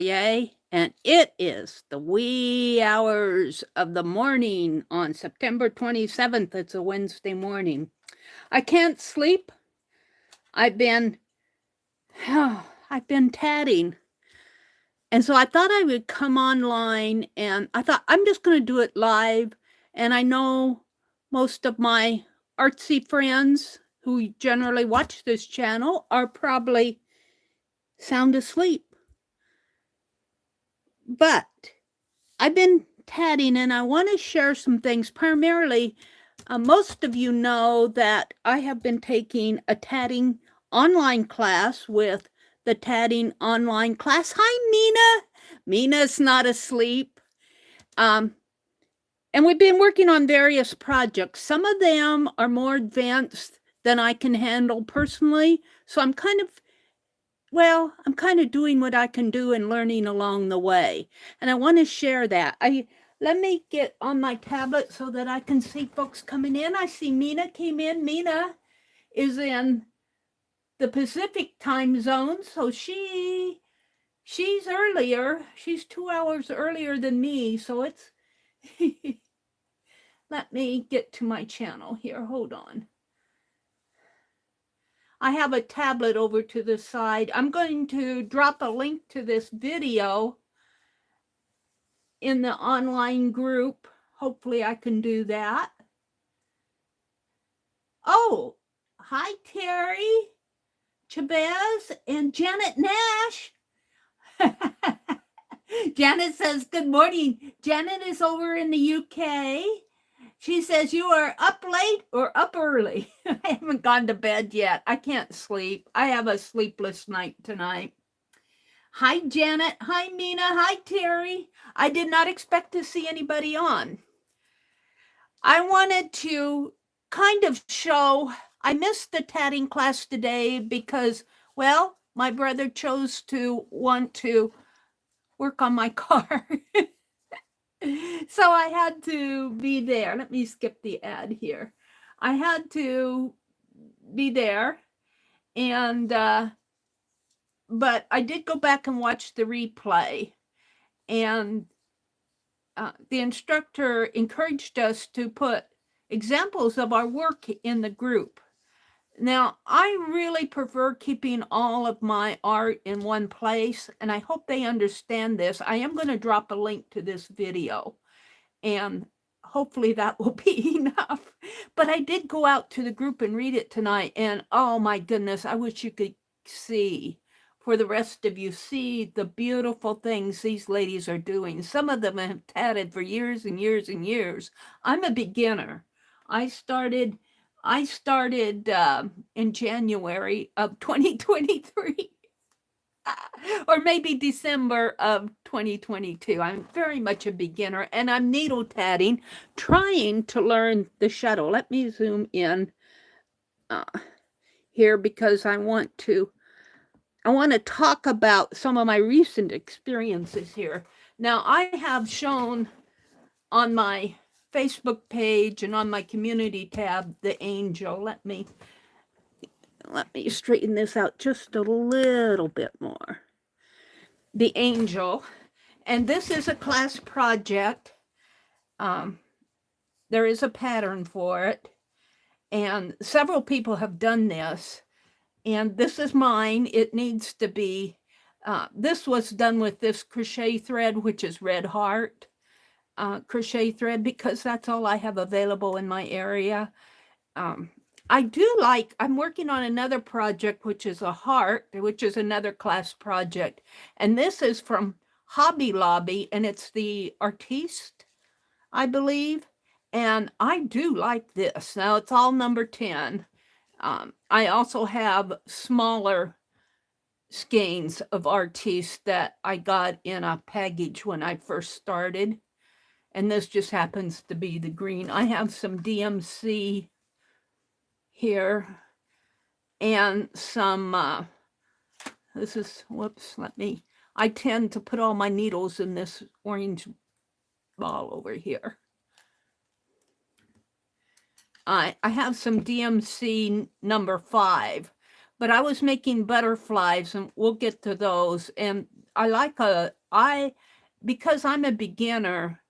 Atelier, and it is the wee hours of the morning on September 27th. It's a Wednesday morning. I can't sleep. I've been I've been tatting. And so I thought I would come online, and I thought I'm just going to do it live. And I know most of my artsy friends who generally watch this channel are probably sound asleep. But I've been tatting, and I want to share some things. Primarily, most of you know that I have been taking a tatting online class with the Tatting Online Class. Hi, Mina. Mina's not asleep. And we've been working on various projects. Some of them are more advanced than I can handle personally. So I'm kind of doing what I can do and learning along the way. And I want to share that. Let me get on my tablet so that I can see folks coming in. I see Mina came in. Mina is in the Pacific time zone, so she's earlier. She's 2 hours earlier than me, so it's let me get to my channel here. Hold on. I have a tablet over to the side. I'm going to drop a link to this video in the online group. Hopefully I can do that. Oh, hi, Terry, Chavez, and Janet Nash. Janet says, good morning. Janet is over in the UK. She says, you are up late or up early? I haven't gone to bed yet. I can't sleep. I have a sleepless night tonight. Hi, Janet. Hi, Mina. Hi, Terry. I did not expect to see anybody on. I wanted to kind of show, I missed the tatting class today because, well, my brother chose to want to work on my car. So I had to be there. Let me skip the ad here. I had to be there, and but I did go back and watch the replay, and the instructor encouraged us to put examples of our work in the group. Now, I really prefer keeping all of my art in one place, and I hope they understand this. I am going to drop a link to this video, and hopefully that will be enough. But I did go out to the group and read it tonight, and oh my goodness, I wish you could see, for the rest of you, see the beautiful things these ladies are doing. Some of them have tatted for years and years and years. I'm a beginner. I started in January of 2023. Or maybe December of 2022. I'm very much a beginner, and I'm needle tatting, trying to learn the shuttle. Let me zoom in here because I want to talk about some of my recent experiences here. Now, I have shown on my Facebook page and on my community tab the angel. Let me straighten this out just a little bit more. The angel, and this is a class project. There is a pattern for it, and several people have done this, and this is mine. It needs to be, this was done with this crochet thread, which is red heart crochet thread, because that's all I have available in my area. I'm working on another project, which is a heart, which is another class project. And this is from Hobby Lobby, and it's the Artiste, I believe. And I do like this. Now, it's all number 10. I also have smaller skeins of Artiste that I got in a package when I first started. And this just happens to be the green. I have some DMC here and some this is, whoops, I tend to put all my needles in this orange ball over here. I have some DMC number 5, but I was making butterflies, and we'll get to those. And because I'm a beginner,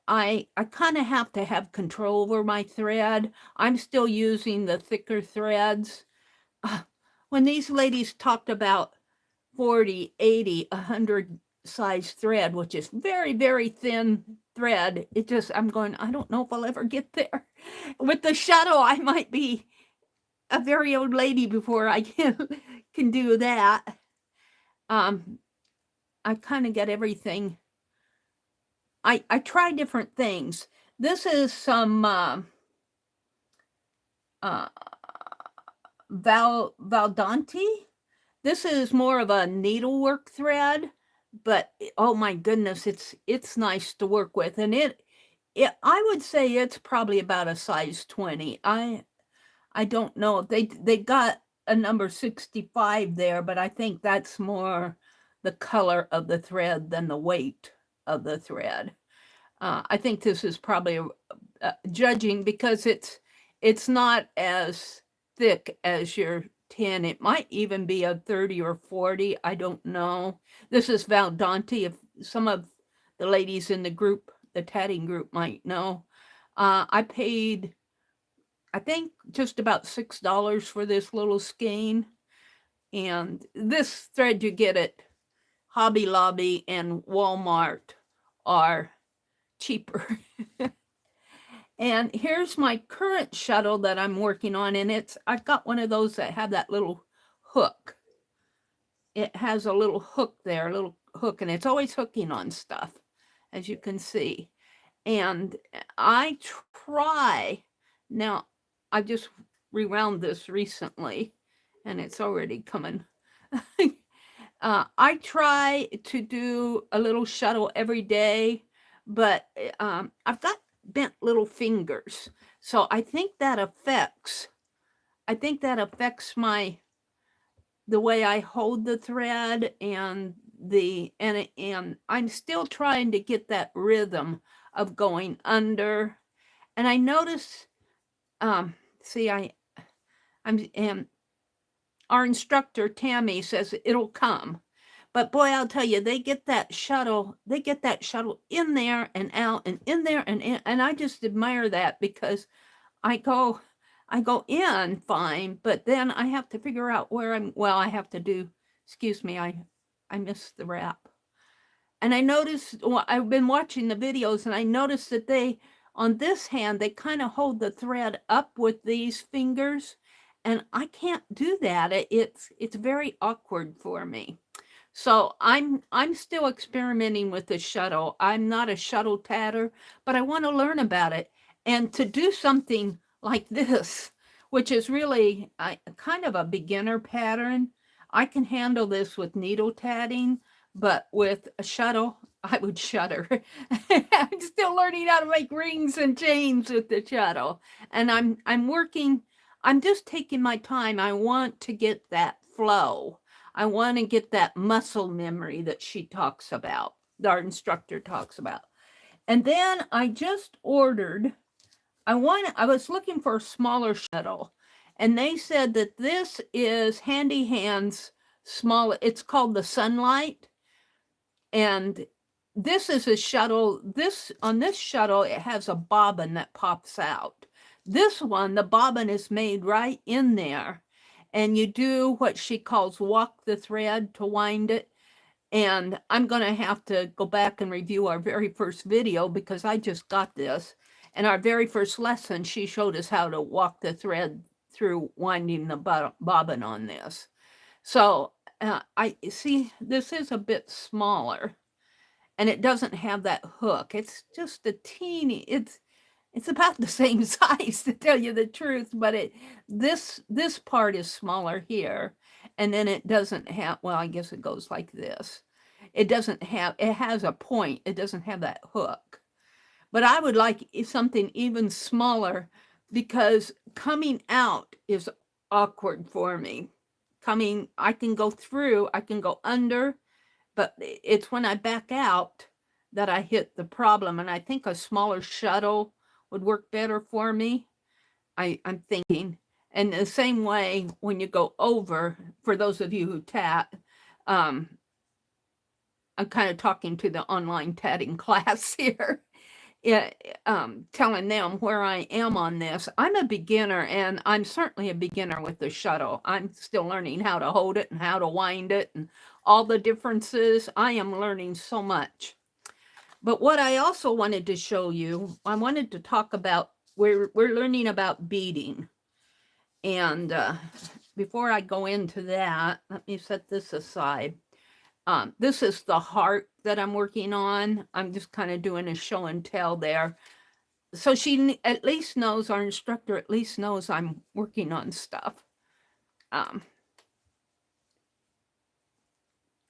I kind of have to have control over my thread. I'm still using the thicker threads. When these ladies talked about 40, 80, 100 size thread, which is very, very thin thread, I'm going, I don't know if I'll ever get there. With the shuttle, I might be a very old lady before I can do that. I kind of get everything. I try different things. This is some Valdante. This is more of a needlework thread, but oh my goodness, it's nice to work with, and it I would say it's probably about a size 20. I don't know if they got a number 65 there, but I think that's more the color of the thread than the weight of the thread. I think this is probably judging because it's not as thick as your 10. It might even be a 30 or 40. I don't know. This is Valdante. If some of the ladies in the group, the tatting group, might know. I paid, I think, just about $6 for this little skein. And this thread you get at Hobby Lobby and Walmart are cheaper. And here's my current shuttle that I'm working on, and I've got one of those that have that little hook. It has a little hook there, a little hook, and it's always hooking on stuff, as you can see. And I try, now I just rewound this recently, and it's already coming. I try to do a little shuttle every day, but I've got bent little fingers, so I think that affects the way I hold the thread, and I'm still trying to get that rhythm of going under. And I notice, see, and our instructor Tammy says it'll come. But boy, I'll tell you, they get that shuttle in there and out and in there and in, and I just admire that because I go in fine, but then I have to figure out where I have to do, excuse me, I missed the wrap. And I noticed, I've been watching the videos, and I noticed that on this hand, they kind of hold the thread up with these fingers, and I can't do that. It's very awkward for me. So I'm still experimenting with the shuttle. I'm not a shuttle tatter, but I want to learn about it. And to do something like this, which is really kind of a beginner pattern, I can handle this with needle tatting, but with a shuttle, I would shudder. I'm still learning how to make rings and chains with the shuttle. And I'm just taking my time. I want to get that flow. I want to get that muscle memory that she talks about, our instructor talks about. And then I just ordered, I was looking for a smaller shuttle, and they said that this is Handy Hands small, it's called the Sunlight. And this is a shuttle, on this shuttle, it has a bobbin that pops out. This one, the bobbin is made right in there. And you do what she calls walk the thread to wind it. And I'm going to have to go back and review our very first video because I just got this. And our very first lesson, she showed us how to walk the thread through winding the bobbin on this. So I see this is a bit smaller, and it doesn't have that hook. It's just a teeny, it's about the same size, to tell you the truth, but this part is smaller here, and then it doesn't have, well, I guess it goes like this. It has a point. It doesn't have that hook. But I would like something even smaller because coming out is awkward for me. I can go through, I can go under, but it's when I back out that I hit the problem. And I think a smaller shuttle would work better for me. I'm thinking. And the same way when you go over, for those of you who tat, I'm kind of talking to the online tatting class here. Telling them where I am on this. I'm a beginner, and I'm certainly a beginner with the shuttle. I'm still learning how to hold it and how to wind it and all the differences. I am learning so much. But what I also wanted to show you, I wanted to talk about, we're learning about beading. And before I go into that, let me set this aside. This is the heart that I'm working on. I'm just kind of doing a show and tell there. So she at least knows, our instructor at least knows I'm working on stuff.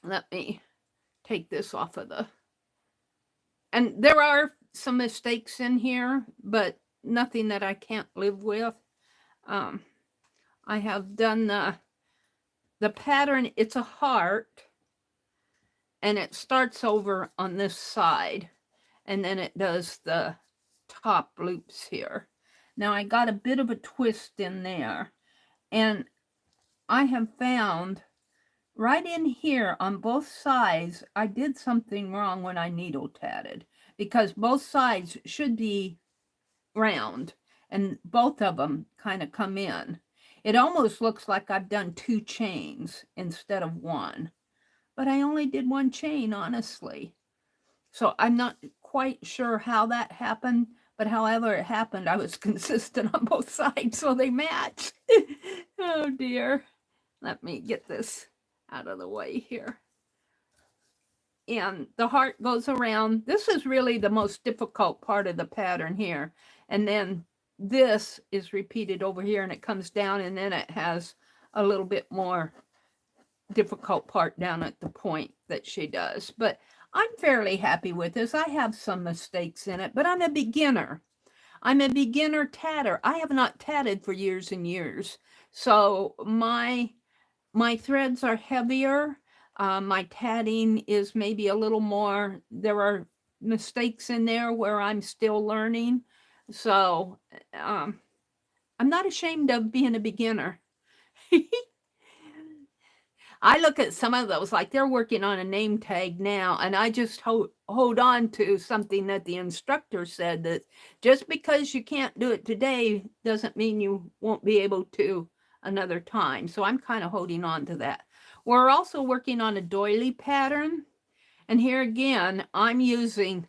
Let me take this off of the, and there are some mistakes in here, but nothing that I can't live with. I have done the pattern, it's a heart, and it starts over on this side, and then it does the top loops here. Now I got a bit of a twist in there, and I have found right in here on both sides, I did something wrong when I needle tatted, because both sides should be round and both of them kind of come in. It almost looks like I've done 2 chains instead of 1, but I only did 1 chain, honestly. So I'm not quite sure how that happened, but however it happened, I was consistent on both sides, so they matched. Oh dear. Let me get this out of the way here. And the heart goes around. This is really the most difficult part of the pattern here. And then this is repeated over here, and it comes down, and then it has a little bit more difficult part down at the point that she does. But I'm fairly happy with this. I have some mistakes in it, but I'm a beginner. I'm a beginner tatter. I have not tatted for years and years. So my threads are heavier. My tatting is maybe a little more, there are mistakes in there where I'm still learning. So I'm not ashamed of being a beginner. I look at some of those like they're working on a name tag now, and I just hold on to something that the instructor said, that just because you can't do it today doesn't mean you won't be able to another time. So I'm kind of holding on to that. We're also working on a doily pattern, and here again I'm using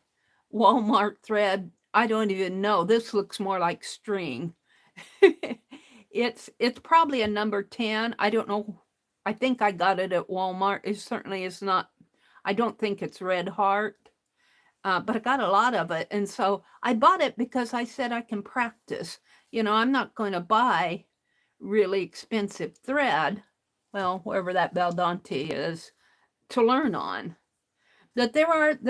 Walmart thread. I don't even know, this looks more like string. It's probably a number 10. I don't know. I think I got it at Walmart. It certainly is not, I don't think it's red heart, but I got a lot of it. And so I bought it because I said I can practice. You know, I'm not going to buy really expensive thread, well, wherever that Baldante is, to learn on. That there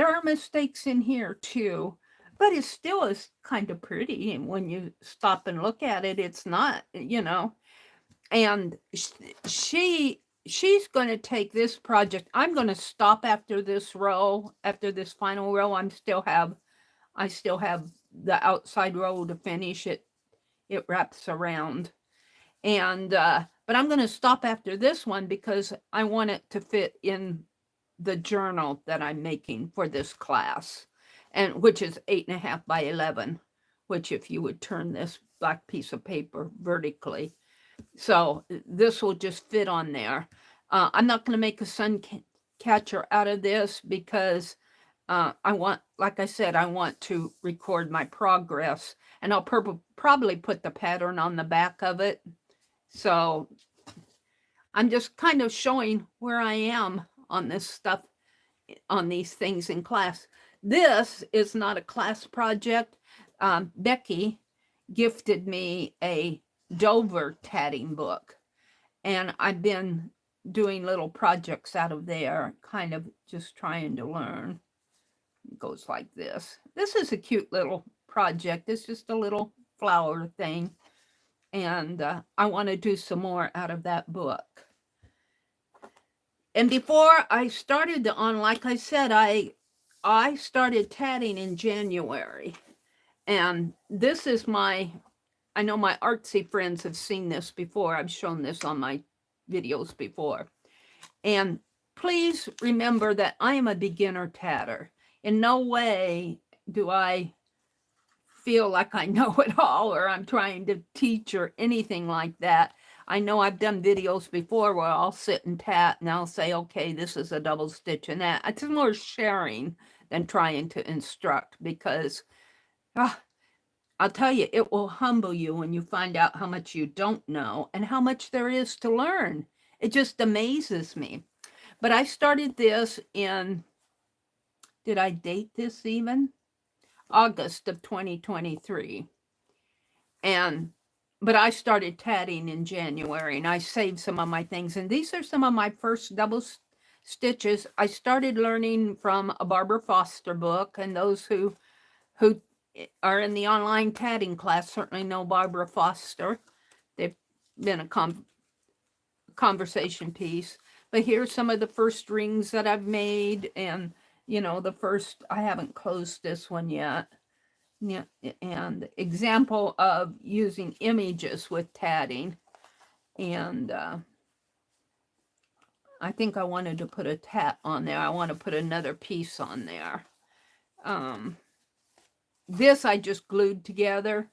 are mistakes in here too, but it still is kind of pretty. And when you stop and look at it, it's not, you know. And she's going to take this project. I'm going to stop after this row, after this final row. I still have the outside row to finish. It wraps around. And but I'm going to stop after this one because I want it to fit in the journal that I'm making for this class, and which is 8.5 by 11, which if you would turn this black piece of paper vertically, so this will just fit on there. I'm not going to make a sun catcher out of this because I want, like I said, I want to record my progress, and I'll probably put the pattern on the back of it. So I'm just kind of showing where I am on this stuff, on these things in class. This is not a class project. Becky gifted me a Dover tatting book, and I've been doing little projects out of there, kind of just trying to learn. It goes like this. This is a cute little project. It's just a little flower thing, and I want to do some more out of that book. And before I started like I said, I started tatting in January, and this is I know my artsy friends have seen this before. I've shown this on my videos before. And please remember that I am a beginner tatter. In no way do I feel like I know it all or I'm trying to teach or anything like that. I know I've done videos before where I'll sit and tat and I'll say, okay, this is a double stitch and that. It's more sharing than trying to instruct, because I'll tell you, it will humble you when you find out how much you don't know and how much there is to learn. It just amazes me. But I started this in, did I date this even? August of 2023. But I started tatting in January, and I saved some of my things. And these are some of my first double stitches. I started learning from a Barbara Foster book, and those who are in the online tatting class certainly know Barbara Foster. They've been a conversation piece. But here's some of the first rings that I've made, and you know, the first, I haven't closed this one yet. Yeah, and example of using images with tatting. And I think I wanted to put a tat on there. I want to put another piece on there. This I just glued together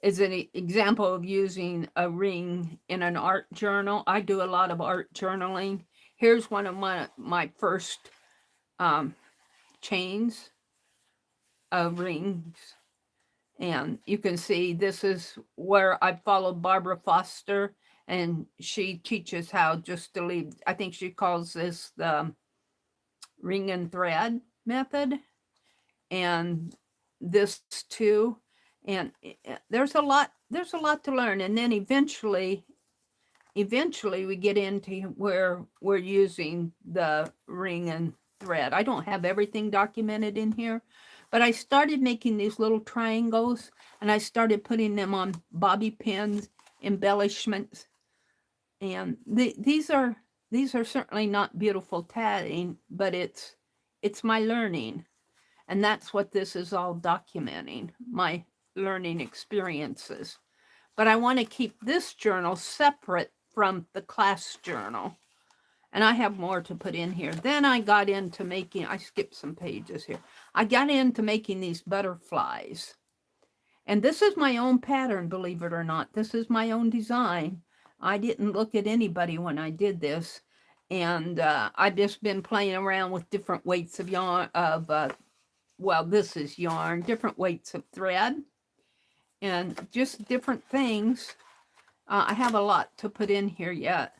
is an example of using a ring in an art journal. I do a lot of art journaling. Here's one of my first chains of rings. And you can see this is where I followed Barbara Foster, and she teaches how just to leave. I think she calls this the ring and thread method. And this too. And there's a lot to learn. And then eventually we get into where we're using the ring and thread. I don't have everything documented in here, but I started making these little triangles, and I started putting them on bobby pins, embellishments. And these are certainly not beautiful tatting, but it's my learning. And that's what this is all documenting, my learning experiences. But I want to keep this journal separate from the class journal. And I have more to put in here. Then I got into making, I skipped some pages here. I got into making these butterflies. And this is my own pattern, believe it or not. This is my own design. I didn't look at anybody when I did this. And I've just been playing around with different weights of yarn, well, this is yarn, different weights of thread, and just different things. I have a lot to put in here yet,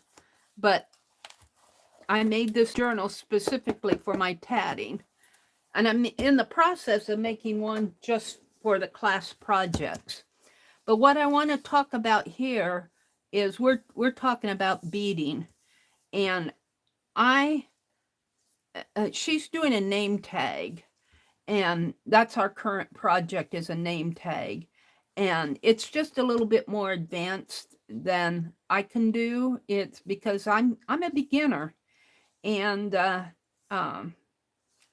but I made this journal specifically for my tatting, and I'm in the process of making one just for the class projects. But what I want to talk about here is we're talking about beading, and she's doing a name tag, and that's our current project, is a name tag. And it's just a little bit more advanced than I can do. It's because I'm a beginner, and I'm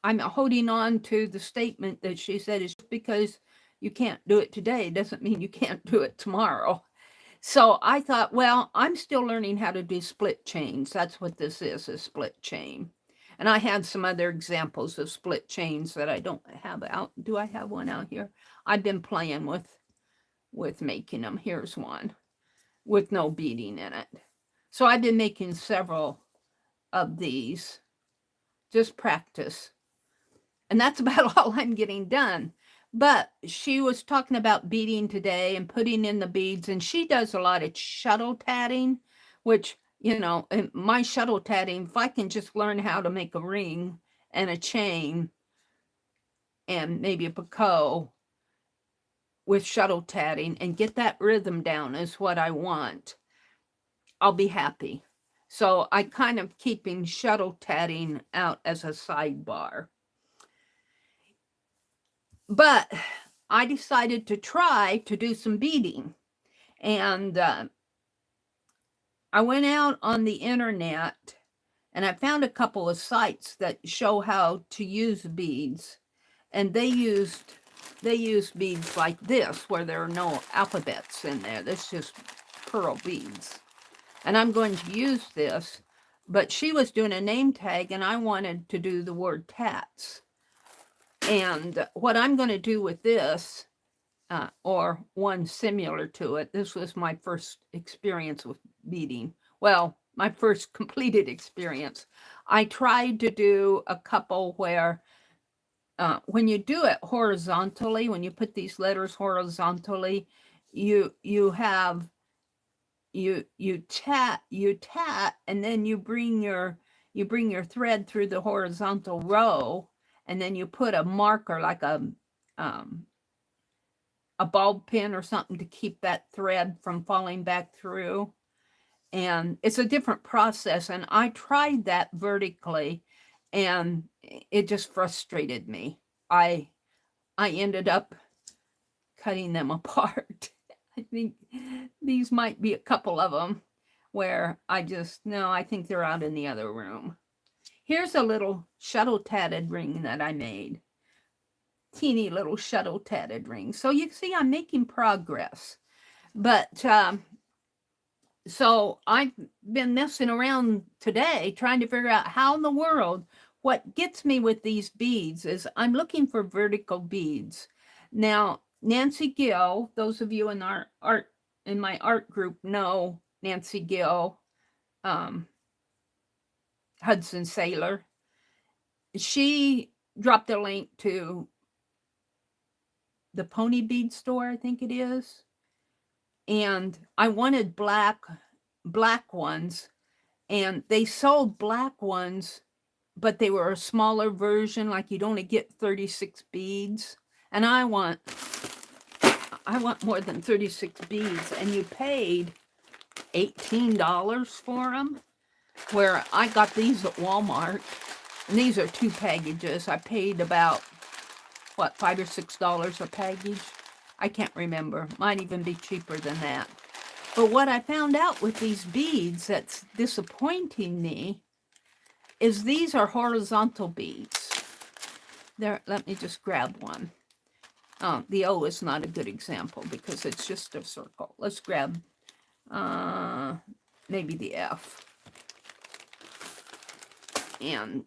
holding on to the statement that she said, is because you can't do it today doesn't mean you can't do it tomorrow. So I thought, well, I'm still learning how to do split chains. That's what this is, a split chain. And I had some other examples of split chains that I don't have out. Do I have one out here? I've been playing with making them. Here's one with no beading in it. So I've been making several of these, just practice. And that's about all I'm getting done. But she was talking about beading today and putting in the beads, and she does a lot of shuttle tatting, which, you know, my shuttle tatting, if I can just learn how to make a ring and a chain and maybe a picot with shuttle tatting and get that rhythm down is what I want, I'll be happy. So I kind of keeping shuttle tatting out as a sidebar. But I decided to try to do some beading. And I went out on the internet, and I found a couple of sites that show how to use beads. And they use beads like this, where there are no alphabets in there. That's just pearl beads. And I'm going to use this but she was doing a name tag and I wanted to do the word tats. And what I'm going to do with this, or one similar to it, this was my first experience with beading. Well, my first completed experience. I tried to do a couple where when you do it horizontally, when you put these letters horizontally, you have you tat, and then you bring your thread through the horizontal row, and then you put a marker like a bulb pin or something to keep that thread from falling back through. And it's a different process. And I tried that vertically, and it just frustrated me. I ended up cutting them apart. I think these might be a couple of them where I think they're out in the other room. Here's a little shuttle tatted ring that I made. Teeny little shuttle tatted ring. So you see I'm making progress. But so I've been messing around today trying to figure out how in the world, what gets me with these beads is I'm looking for vertical beads. Now, Nancy Gill, those of you in my art group know Nancy Gill, Hudson Sailor. She dropped a link to the Pony Bead Store, I think it is. And I wanted black ones, and they sold black ones, but they were a smaller version, like you'd only get 36 beads. And I want more than 36 beads, and you paid $18 for them, where I got these at Walmart, and these are 2 packages. I paid about, what, $5 or $6 a package? I can't remember. Might even be cheaper than that. But what I found out with these beads that's disappointing me is these are horizontal beads. There, let me just grab one. The O is not a good example because it's just a circle. Let's grab maybe the F. And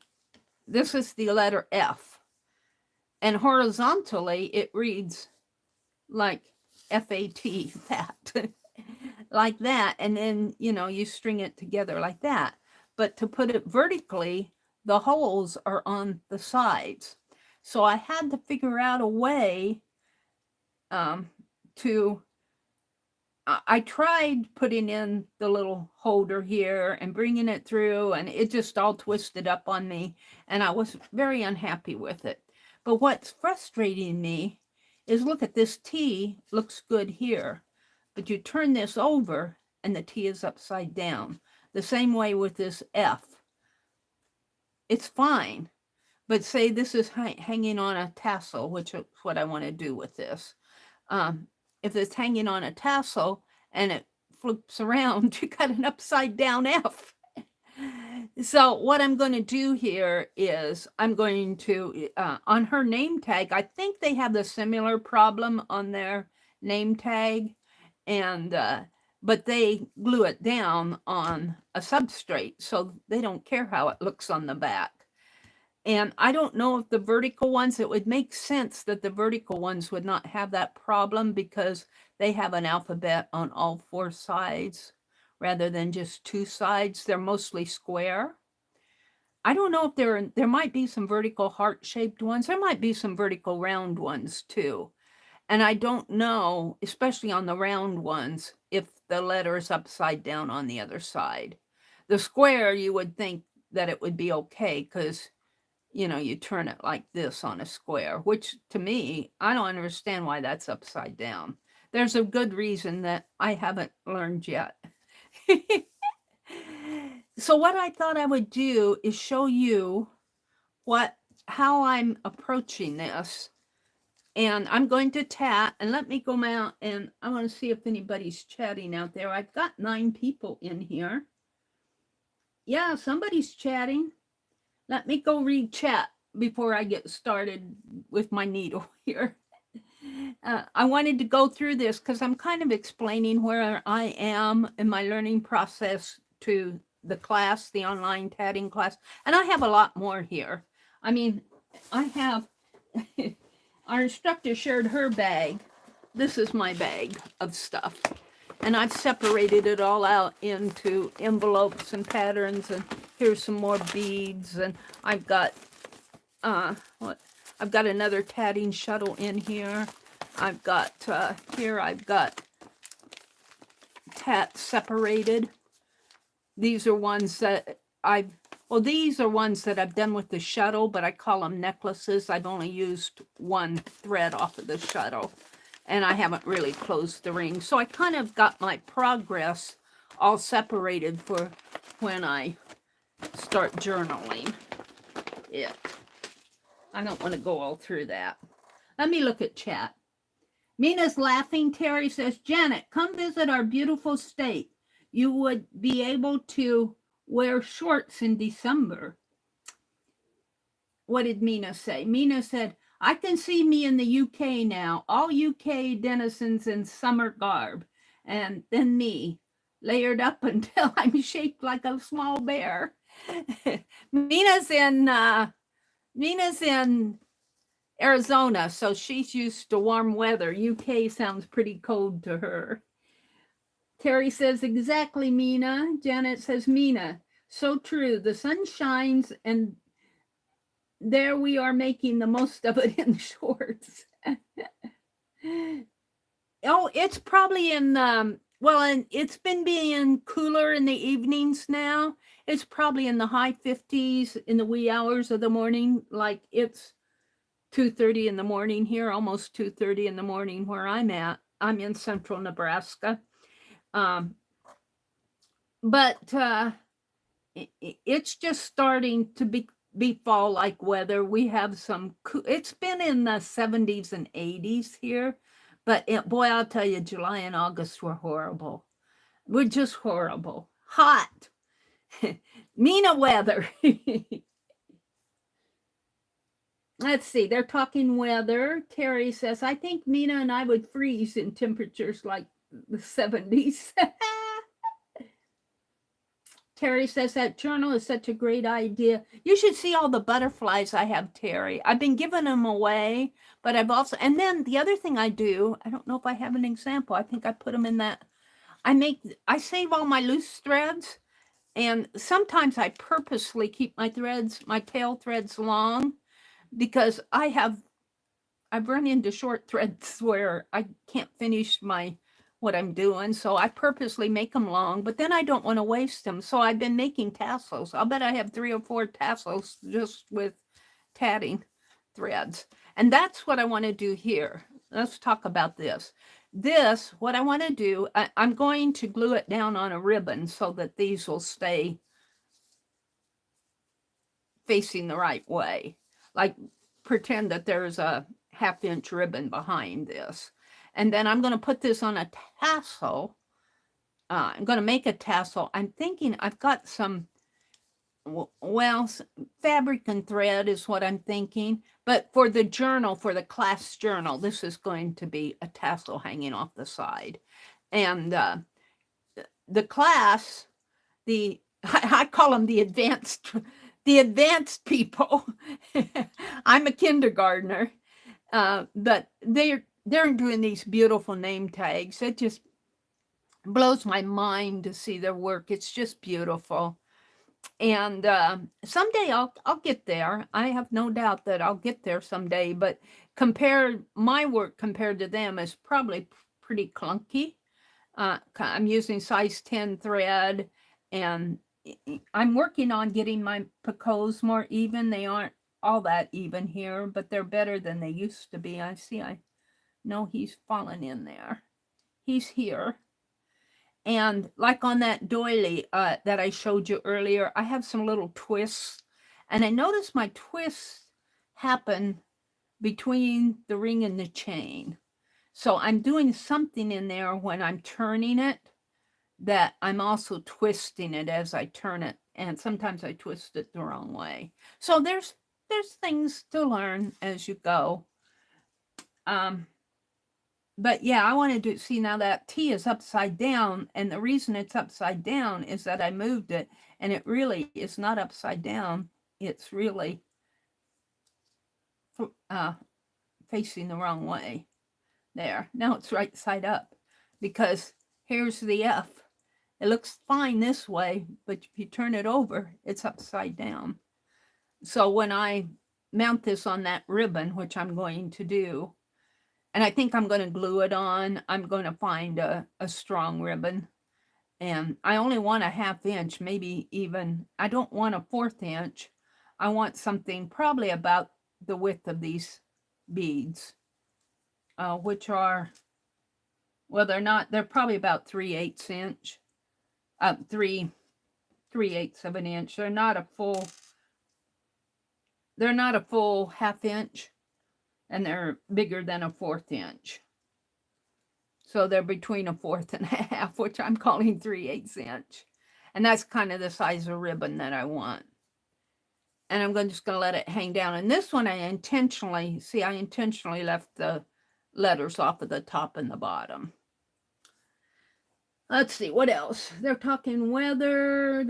this is the letter F. And horizontally, it reads like F-A-T, that. Like that. And then, you string it together like that. But to put it vertically, the holes are on the sides. So I had to figure out a way I tried putting in the little holder here and bringing it through, and it just all twisted up on me, and I was very unhappy with it. But what's frustrating me is, look at this T, looks good here, but you turn this over and the T is upside down. The same way with this F. It's fine, but say this is hanging on a tassel, which is what I want to do with this. If it's hanging on a tassel and it flips around, you got an upside down F. So what I'm going to do here is I'm going to, on her name tag, I think they have the similar problem on their name tag, and but they glue it down on a substrate, so they don't care how it looks on the back. And I don't know if the vertical ones, it would make sense that the vertical ones would not have that problem because they have an alphabet on all 4 sides rather than just 2 sides. They're mostly square. I don't know if there might be some vertical heart-shaped ones. There might be some vertical round ones too. And I don't know, especially on the round ones, if the letter is upside down on the other side. The square, you would think that it would be okay because you turn it like this on a square, which to me, I don't understand why that's upside down. There's a good reason that I haven't learned yet. So what I thought I would do is show you how I'm approaching this. And I'm going to tat, and let me go out, and I want to see if anybody's chatting out there. I've got 9 people in here. Yeah, somebody's chatting. Let me go read chat before I get started with my needle here. I wanted to go through this because I'm kind of explaining where I am in my learning process to the class, the online tatting class. And I have a lot more here. I mean, I have, our instructor shared her bag. This is my bag of stuff. And I've separated it all out into envelopes and patterns. And here's some more beads. And I've got, I've got another tatting shuttle in here. I've got, here I've got tat separated. These are ones that these are ones that I've done with the shuttle, but I call them necklaces. I've only used one thread off of the shuttle, and I haven't really closed the ring. So I kind of got my progress all separated for when I start journaling it. I don't want to go all through that. Let me look at chat. Mina's laughing. Terry says, Janet, come visit our beautiful state. You would be able to wear shorts in December. What did Mina say? Mina said, I can see me in the UK now, all UK denizens in summer garb. And then me, layered up until I'm shaped like a small bear. Mina's in Arizona, so she's used to warm weather. UK sounds pretty cold to her. Terry says, exactly, Mina. Janet says, Mina, so true. The sun shines, and there we are making the most of it in shorts. Oh, it's probably in, well, and it's been being cooler in the evenings now. It's probably in the high 50s in the wee hours of the morning, like it's 2:30 in the morning here, almost 2:30 in the morning where I'm at. I'm in central Nebraska. But it's just starting to be fall-like weather. We have some, it's been in the 70s and 80s here, but boy, I'll tell you, July and August were horrible. We're just horrible. Hot. Mina weather. Let's see, they're talking weather. Terry says, I think Mina and I would freeze in temperatures like the 70s. Terry says that journal is such a great idea. You should see all the butterflies I have, Terry. I've been giving them away, but I've also, and then the other thing I do, I don't know if I have an example. I think I put them in that. I save all my loose threads, and sometimes I purposely keep my tail threads long, because I've run into short threads where I can't finish what I'm doing. So I purposely make them long, but then I don't want to waste them. So I've been making tassels. I'll bet I have 3 or 4 tassels just with tatting threads. And that's what I want to do here. Let's talk about this. What I want to do, I'm going to glue it down on a ribbon so that these will stay facing the right way. Like pretend that there's a 1/2-inch ribbon behind this. And then I'm going to put this on a tassel. I'm going to make a tassel. I'm thinking I've got some, well, fabric and thread is what I'm thinking. But for the journal, for the class journal, this is going to be a tassel hanging off the side. And the class, I call them the advanced people. I'm a kindergartner, but they're doing these beautiful name tags. It just blows my mind to see their work. It's just beautiful. And someday I'll get there. I have no doubt that I'll get there someday. But my work compared to them is probably pretty clunky. I'm using size 10 thread, and I'm working on getting my picots more even. They aren't all that even here, but they're better than they used to be. I know he's fallen in there. He's here. And like on that doily that I showed you earlier, I have some little twists. And I noticed my twists happen between the ring and the chain. So I'm doing something in there when I'm turning it, that I'm also twisting it as I turn it. And sometimes I twist it the wrong way. So there's things to learn as you go. But yeah, I wanted to see now that T is upside down. And the reason it's upside down is that I moved it. And it really is not upside down. It's really facing the wrong way. There. Now it's right side up. Because here's the F. It looks fine this way. But if you turn it over, it's upside down. So when I mount this on that ribbon, which I'm going to do, and I think I'm going to glue it on, I'm going to find a strong ribbon. And I only want a 1/2 inch, maybe even, I don't want a 1/4 inch. I want something probably about the width of these beads, which are, well, they're probably about 3/8 inch, 3/8 of an inch. They're not a full 1/2 inch, and they're bigger than a 1/4 inch. So they're between a 1/4 and a 1/2, which I'm calling 3/8 inch. And that's kind of the size of ribbon that I want. And I'm just going to let it hang down. And this one I intentionally left the letters off of the top and the bottom. Let's see, what else? They're talking weather.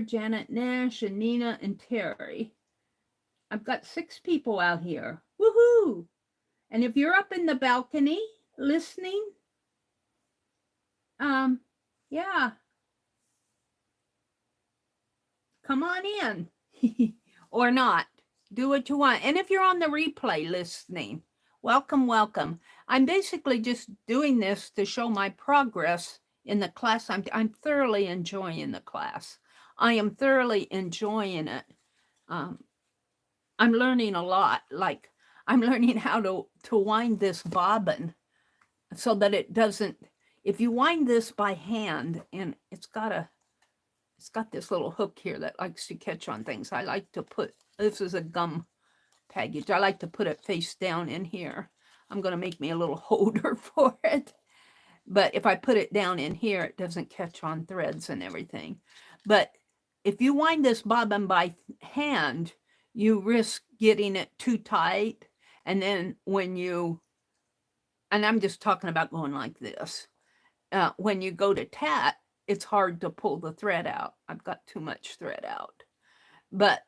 Janet Nash and Nina and Terry. I've got 6 people out here. Woohoo! And if you're up in the balcony listening, yeah, come on in. Or not. Do what you want. And if you're on the replay listening, welcome. I'm basically just doing this to show my progress in the class. I'm thoroughly enjoying the class. I am thoroughly enjoying it. I'm learning a lot. Like, I'm learning how to wind this bobbin so that it doesn't, if you wind this by hand, and it's got this little hook here that likes to catch on things. I like to put, this is a gum package. I like to put it face down in here. I'm going to make me a little holder for it. But if I put it down in here, it doesn't catch on threads and everything. But if you wind this bobbin by hand, you risk getting it too tight. And then and I'm just talking about going like this. When you go to tat, it's hard to pull the thread out. I've got too much thread out. But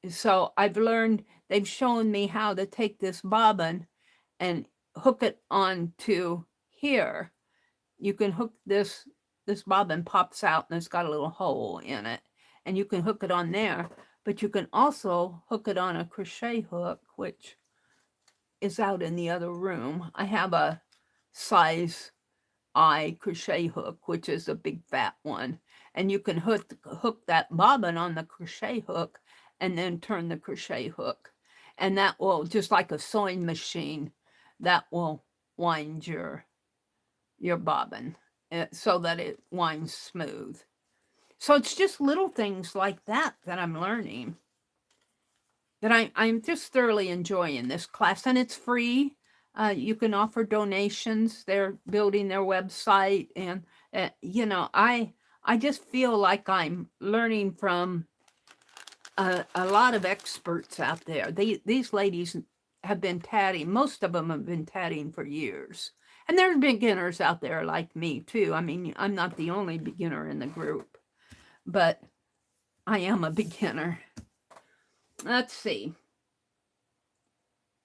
so I've learned, they've shown me how to take this bobbin and hook it onto here. You can hook this bobbin pops out and it's got a little hole in it. And you can hook it on there, but you can also hook it on a crochet hook, which is out in the other room. I have a size I crochet hook, which is a big fat one. And you can hook that bobbin on the crochet hook and then turn the crochet hook. And that will, just like a sewing machine, that will wind your bobbin so that it winds smooth. So it's just little things like that I'm learning, that I'm just thoroughly enjoying this class. And it's free. You can offer donations. They're building their website. And, I just feel like I'm learning from a lot of experts out there. These ladies have been tatting. Most of them have been tatting for years. And there's beginners out there like me, too. I mean, I'm not the only beginner in the group, but I am a beginner. Let's see.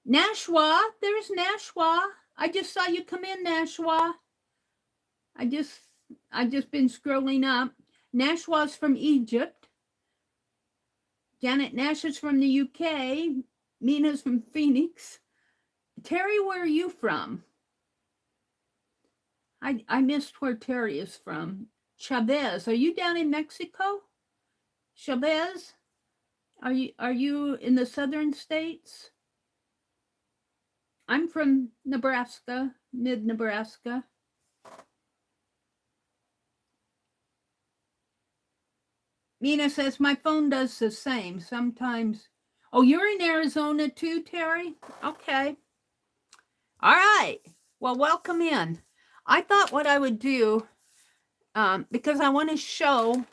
Nashwa, there's Nashwa. I just saw you come in, Nashwa. I just been scrolling up. Nashwa's from Egypt. Janet Nash is from the UK. Mina's from Phoenix. Terry, where are you from? I missed where Terry is from. Chavez, are you down in Mexico? Chavez, are you in the southern states? I'm from Nebraska, mid-Nebraska. Mina says, my phone does the same sometimes. Oh, you're in Arizona too, Terry? Okay. All right. Well, welcome in. I thought what I would do, because I want to show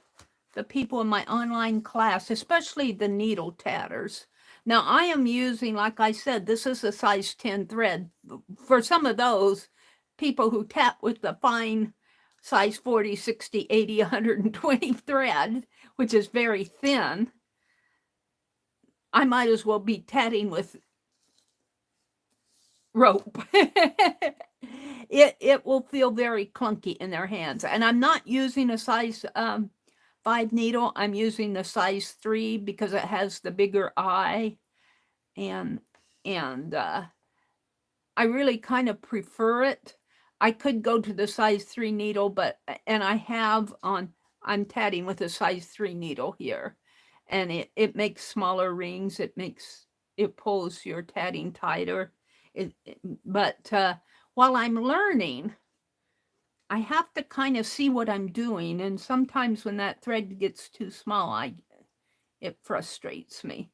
the people in my online class, especially the needle tatters. Now I am using, like I said, this is a size 10 thread. For some of those people who tap with the fine size 40, 60, 80, 120 thread, which is very thin, I might as well be tatting with rope. It will feel very clunky in their hands. And I'm not using a size 5 needle. I'm using the size 3 because it has the bigger eye. And I really kind of prefer it. I could go to the size 3 needle, but, and I have on, I'm tatting with a size 3 needle here. And it makes smaller rings. It pulls your tatting tighter. But while I'm learning, I have to kind of see what I'm doing. And sometimes when that thread gets too small, it frustrates me.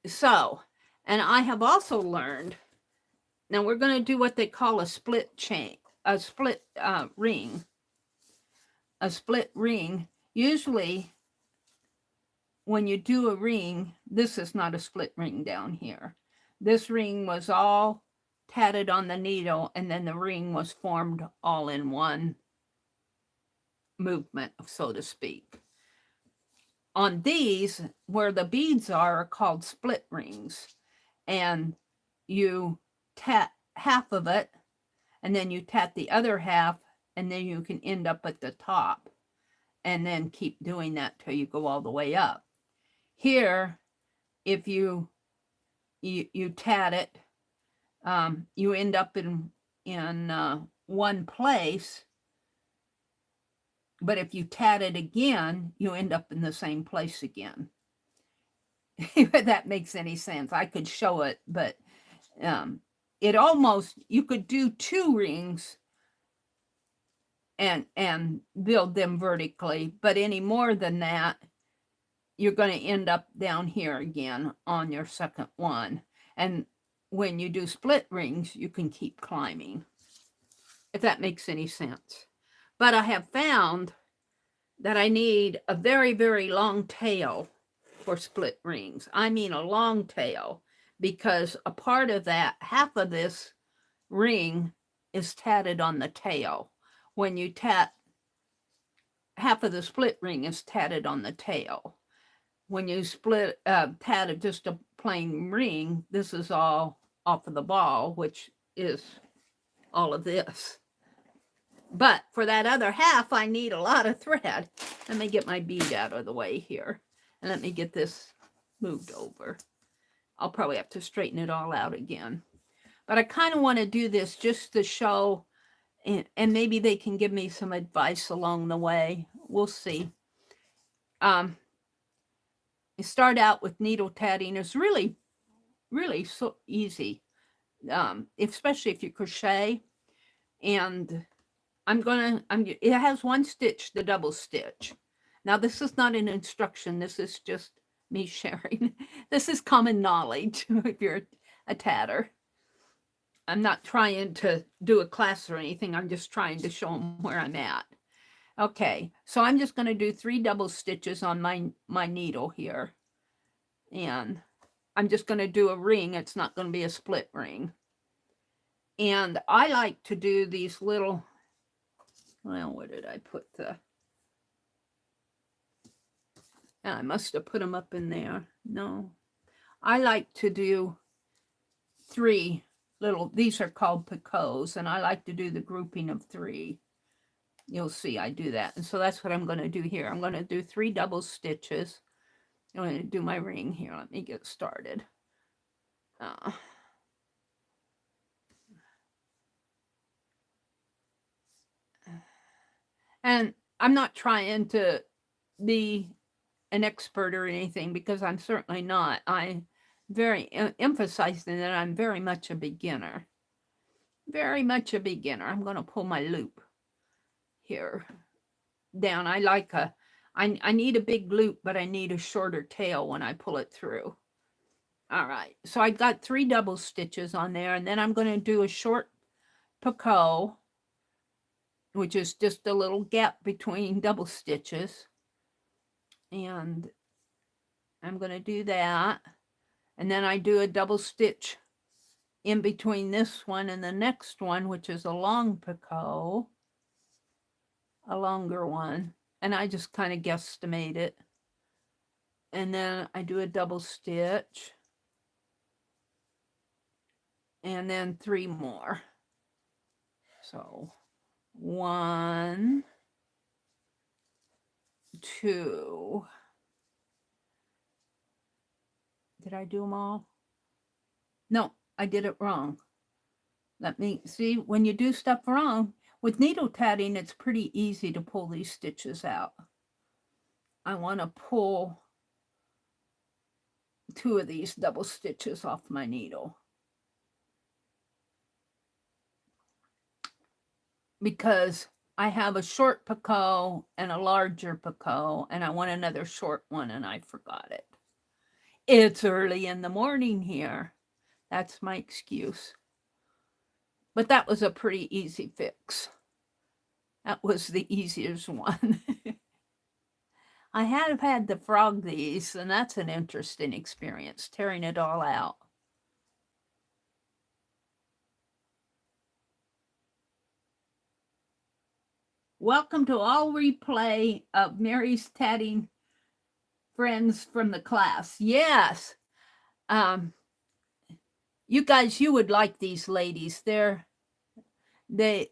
So, and I have also learned, now we're going to do what they call a split chain, a split ring. A split ring, usually when you do a ring, this is not a split ring down here. This ring was all tatted on the needle, and then the ring was formed all in one movement, so to speak. On these, where the beads are called split rings, and you tat half of it, and then you tat the other half, and then you can end up at the top, and then keep doing that till you go all the way up. Here, if you tat it, you end up in one place, but if you tat it again, you end up in the same place again. If that makes any sense. I could show it, but it almost, you could do 2 rings and build them vertically, but any more than that, you're going to end up down here again on your second one. And when you do split rings, you can keep climbing, if that makes any sense. But I have found that I need a very, very long tail for split rings. I mean a long tail, because a part of that, half of this ring is tatted on the tail. When you tat, half of the split ring is tatted on the tail. When you tat just a plain ring, this is all off of the ball, which is all of this. But for that other half, I need a lot of thread. Let me get my bead out of the way here. And let me get this moved over. I'll probably have to straighten it all out again. But I kind of want to do this just to show, and maybe they can give me some advice along the way. We'll see. You start out with needle tatting. It's really, really so easy, especially if you crochet. And it has 1 stitch, the double stitch. Now, this is not an instruction. This is just me sharing. This is common knowledge if you're a tatter. I'm not trying to do a class or anything. I'm just trying to show them where I'm at. Okay, so I'm just going to do 3 double stitches on my needle here. And I'm just going to do a ring. It's not going to be a split ring. And I like to do these little, well, where did I put I must have put them up in there. No. I like to do 3 little, these are called Picassos, and I like to do the grouping of 3. You'll see I do that. And so that's what I'm going to do here. I'm going to do 3 double stitches. I'm going to do my ring here. Let me get started. And I'm not trying to be an expert or anything, because I'm certainly not. I'm very emphasizing that I'm very much a beginner. Very much a beginner. I'm going to pull my loop here down. I need a big loop, but I need a shorter tail when I pull it through. All right, so I got 3 double stitches on there, and then I'm going to do a short Picasso, which is just a little gap between double stitches. And I'm going to do that. And then I do a double stitch in between this one and the next one, which is a long picot, a longer one. And I just kind of guesstimate it. And then I do a double stitch. And then 3 more. So 1, 2. Did I do them all? No, I did it wrong. Let me see, when you do stuff wrong, with needle tatting, it's pretty easy to pull these stitches out. I want to pull 2 of these double stitches off my needle, because I have a short picot and a larger picot, and I want another short one, and I forgot it. It's early in the morning here. That's my excuse. But that was a pretty easy fix. That was the easiest one. I have had to frog these, and that's an interesting experience, tearing it all out. Welcome to all replay of Meri's tatting friends from the class. Yes. You guys, you would like these ladies. They're very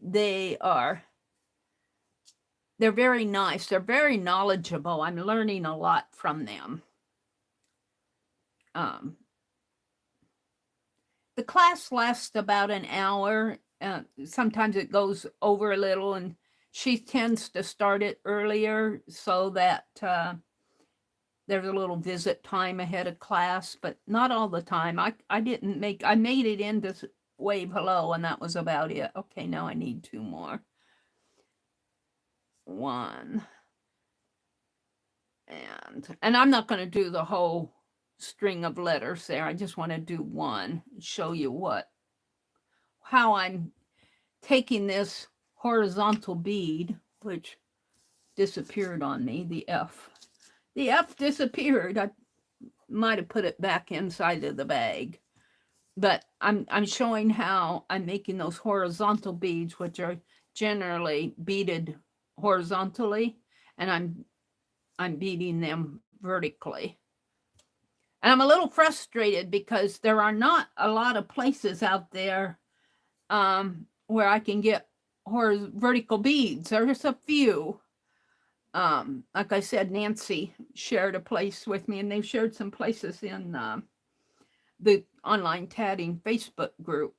nice. They're very knowledgeable. I'm learning a lot from them. The class lasts about an hour. Sometimes it goes over a little, and she tends to start it earlier so that there's a little visit time ahead of class, but not all the time. I made it into Wave Hello, and that was about it. Okay, now I need 2 more. 1. And I'm not going to do the whole string of letters there. I just want to do 1, show you how I'm taking this horizontal bead, which disappeared on me, the F. The F disappeared. I might have put it back inside of the bag. But I'm showing how I'm making those horizontal beads, which are generally beaded horizontally, and I'm beading them vertically. And I'm a little frustrated because there are not a lot of places out there where I can get vertical beads. There's a few. Like I said, Nancy shared a place with me, and they've shared some places in the online tatting Facebook group.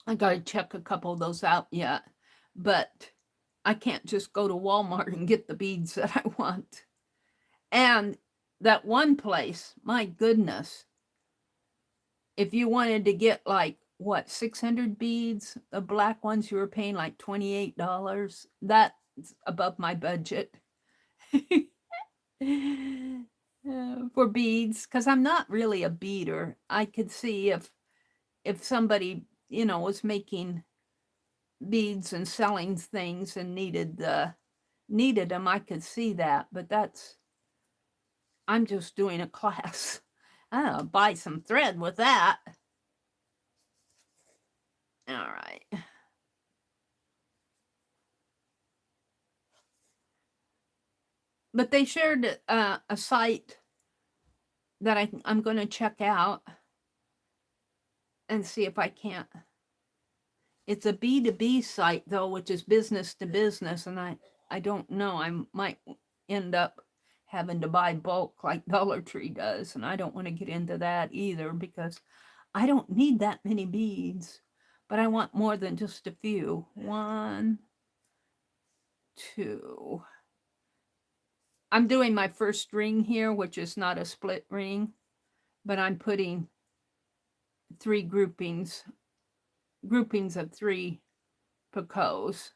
I got to check a couple of those out yet, but I can't just go to Walmart and get the beads that I want. And that one place, my goodness, if you wanted to get like, 600 beads, the black ones, you were paying like $28. That's above my budget for beads, because I'm not really a beader. I could see if somebody, was making beads and selling things and needed them, I could see that. But I'm just doing a class. I'll buy some thread with that. All right. But they shared a site that I'm going to check out and see if I can't. It's a B2B site, though, which is business to business, and I don't know. I might end up having to buy bulk like Dollar Tree does, and I don't want to get into that either, because I don't need that many beads, but I want more than just a few. 1, 2. I'm doing my first ring here, which is not a split ring, but I'm putting 3 groupings of 3 picots.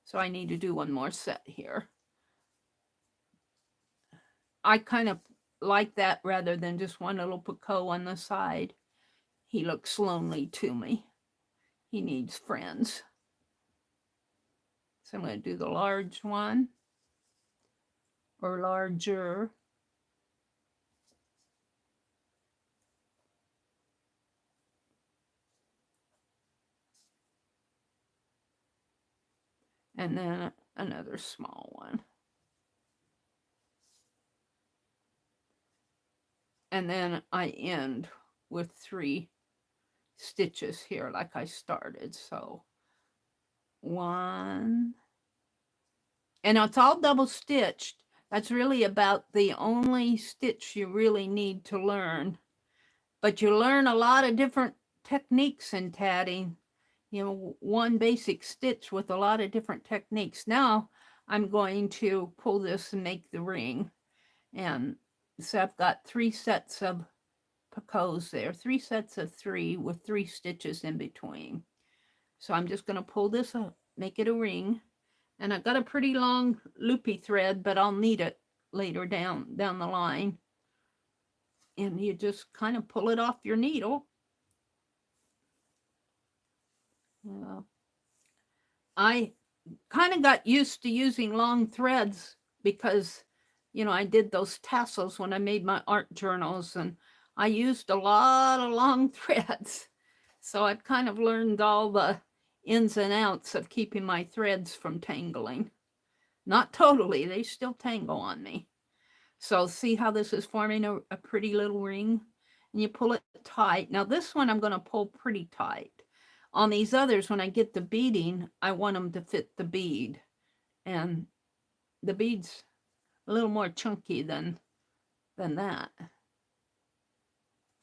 So I need to do 1 more set here. I kind of like that rather than just 1 little picot on the side. He looks lonely to me. He needs friends. So I'm going to do the large one, or larger. and then another small one. And then I end with 3 stitches here like I started. So 1, and it's all double stitched. That's really about the only stitch you really need to learn. But you learn a lot of different techniques in tatting. You know, one basic stitch with a lot of different techniques. Now I'm going to pull this and make the ring. And so I've got 3 sets of picots there, 3 sets of 3 with 3 stitches in between. So I'm just going to pull this up, make it a ring. And I've got a pretty long loopy thread, but I'll need it later down the line. And you just kind of pull it off your needle. I kind of got used to using long threads because, you know, I did those tassels when I made my art journals, and I used a lot of long threads. So I've kind of learned all the ins and outs of keeping my threads from tangling. Not totally, they still tangle on me. So see how this is forming a pretty little ring? And you pull it tight. Now this one I'm going to pull pretty tight. On these others, when I get the beading, I want them to fit the bead. And the bead's a little more chunky than that.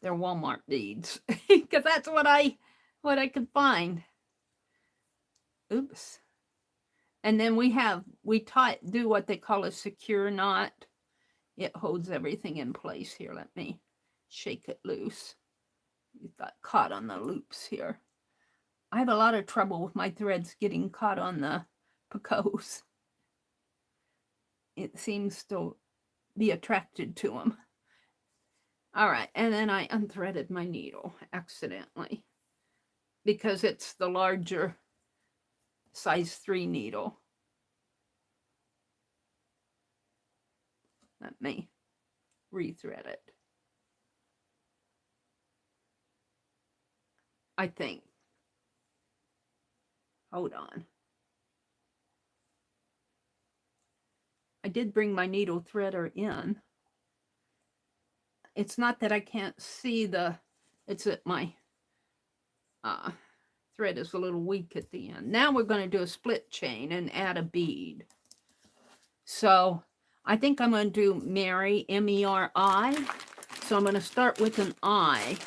They're Walmart beads because that's what I could find. Oops. And then we do what they call a secure knot. It holds everything in place here. Let me shake it loose. It got caught on the loops here. I have a lot of trouble with my threads getting caught on the picots. It seems to be attracted to them. All right, and then I unthreaded my needle accidentally because it's the larger size 3 needle. Let me rethread it. I think. Hold on. I did bring my needle threader in. It's not that I can't see it's that my thread is a little weak at the end. Now we're going to do a split chain and add a bead. So I think I'm going to do Meri, M-E-R-I. So I'm going to start with an I.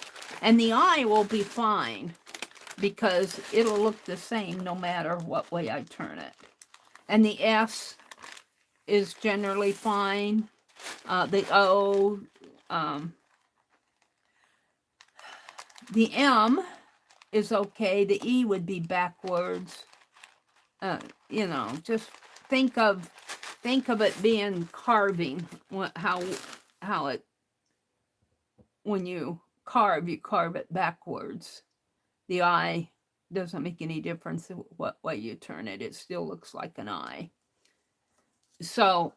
And the I will be fine because it'll look the same no matter what way I turn it. And the S is generally fine. The O, the M is okay. The E would be backwards. You know, just think of it being carving. How it, when you carve it backwards. The I doesn't make any difference what way you turn it. It still looks like an I. So,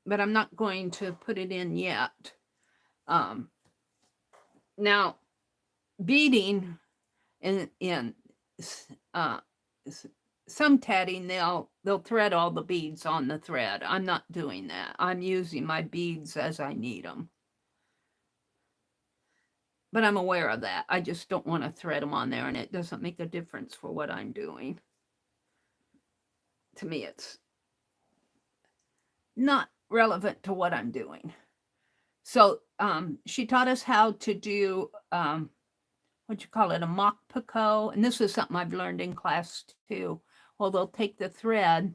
but I'm not going to put it in yet. Now, beading in some tatting, they'll thread all the beads on the thread. I'm not doing that. I'm using my beads as I need them. But I'm aware of that. I just don't want to thread them on there, and it doesn't make a difference for what I'm doing. To me, it's not relevant to what I'm doing. So she taught us how to do, a mock picot. And this is something I've learned in class too. Well, they'll take the thread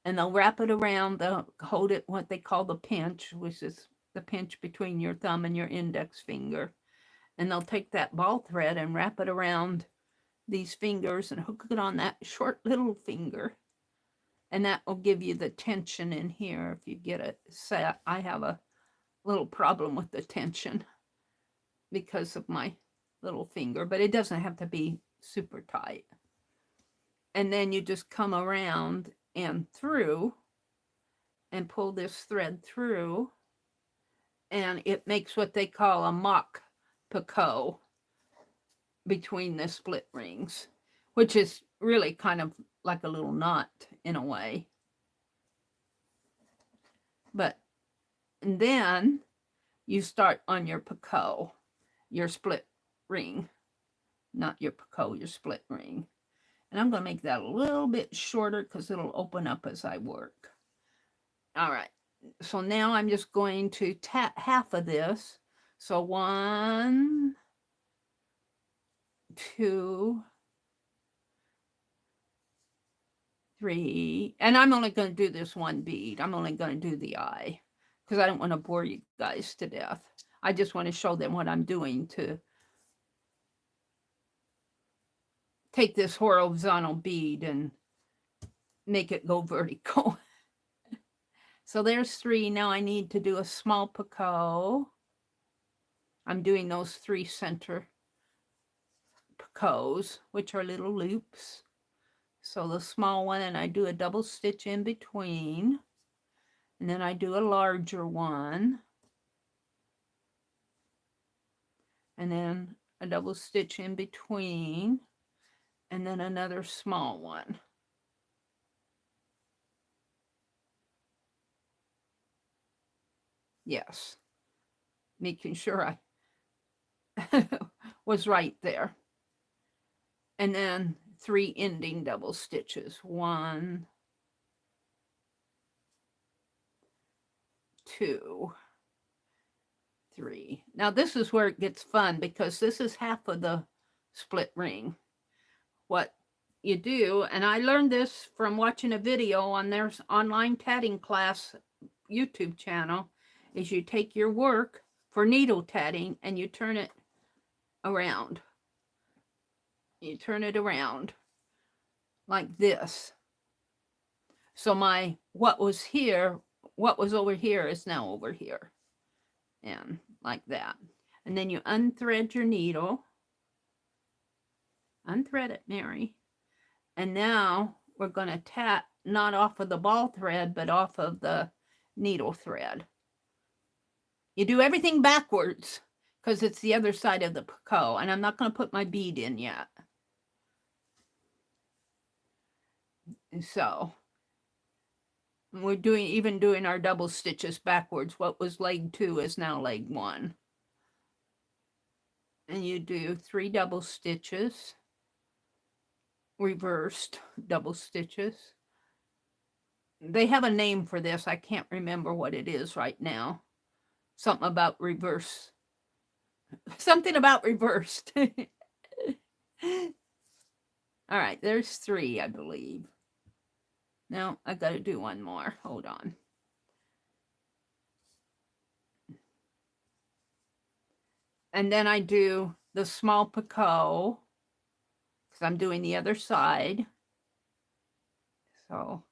and they'll wrap it around, they'll hold it what they call the pinch, which is the pinch between your thumb and your index finger. And they'll take that ball thread and wrap it around these fingers and hook it on that short little finger. And that will give you the tension in here if you get it set. I have a little problem with the tension because of my little finger, but it doesn't have to be super tight. And then you just come around and through and pull this thread through, and it makes what they call a mock picot between the split rings, which is really kind of like a little knot in a way. But and then you start on your picot, your split ring, not your picot, your split ring. And I'm going to make that a little bit shorter because it'll open up as I work. All right. So now I'm just going to tap half of this. So 1, 2, 3. And I'm only going to do this one bead. I'm only going to do the eye because I don't want to bore you guys to death. I just want to show them what I'm doing to take this horizontal bead and make it go vertical. So there's 3. Now I need to do a small picot. I'm doing those 3 center picots, which are little loops. So the small one, and I do a double stitch in between. And then I do a larger one. And then a double stitch in between. And then another small one. Yes. Making sure I was right there. And then 3 ending double stitches. 1, 2, 3. Now this is where it gets fun because this is half of the split ring. What you do, and I learned this from watching a video on their online tatting class YouTube channel, is you take your work for needle tatting and you turn it around. You turn it around like this. So what was over here is now over here. And like that. And then you unthread your needle. Unthread it, Meri. And now we're going to tat not off of the ball thread, but off of the needle thread. You do everything backwards because it's the other side of the picot. And I'm not going to put my bead in yet. So we're doing our double stitches backwards. What was leg 2 is now leg 1. And you do 3 double stitches, reversed double stitches. They have a name for this. I can't remember what it is right now. Something about reverse. Something about reversed. All right, there's 3, I believe. Now I got to do one more. Hold on. And then I do the small picot because I'm doing the other side. So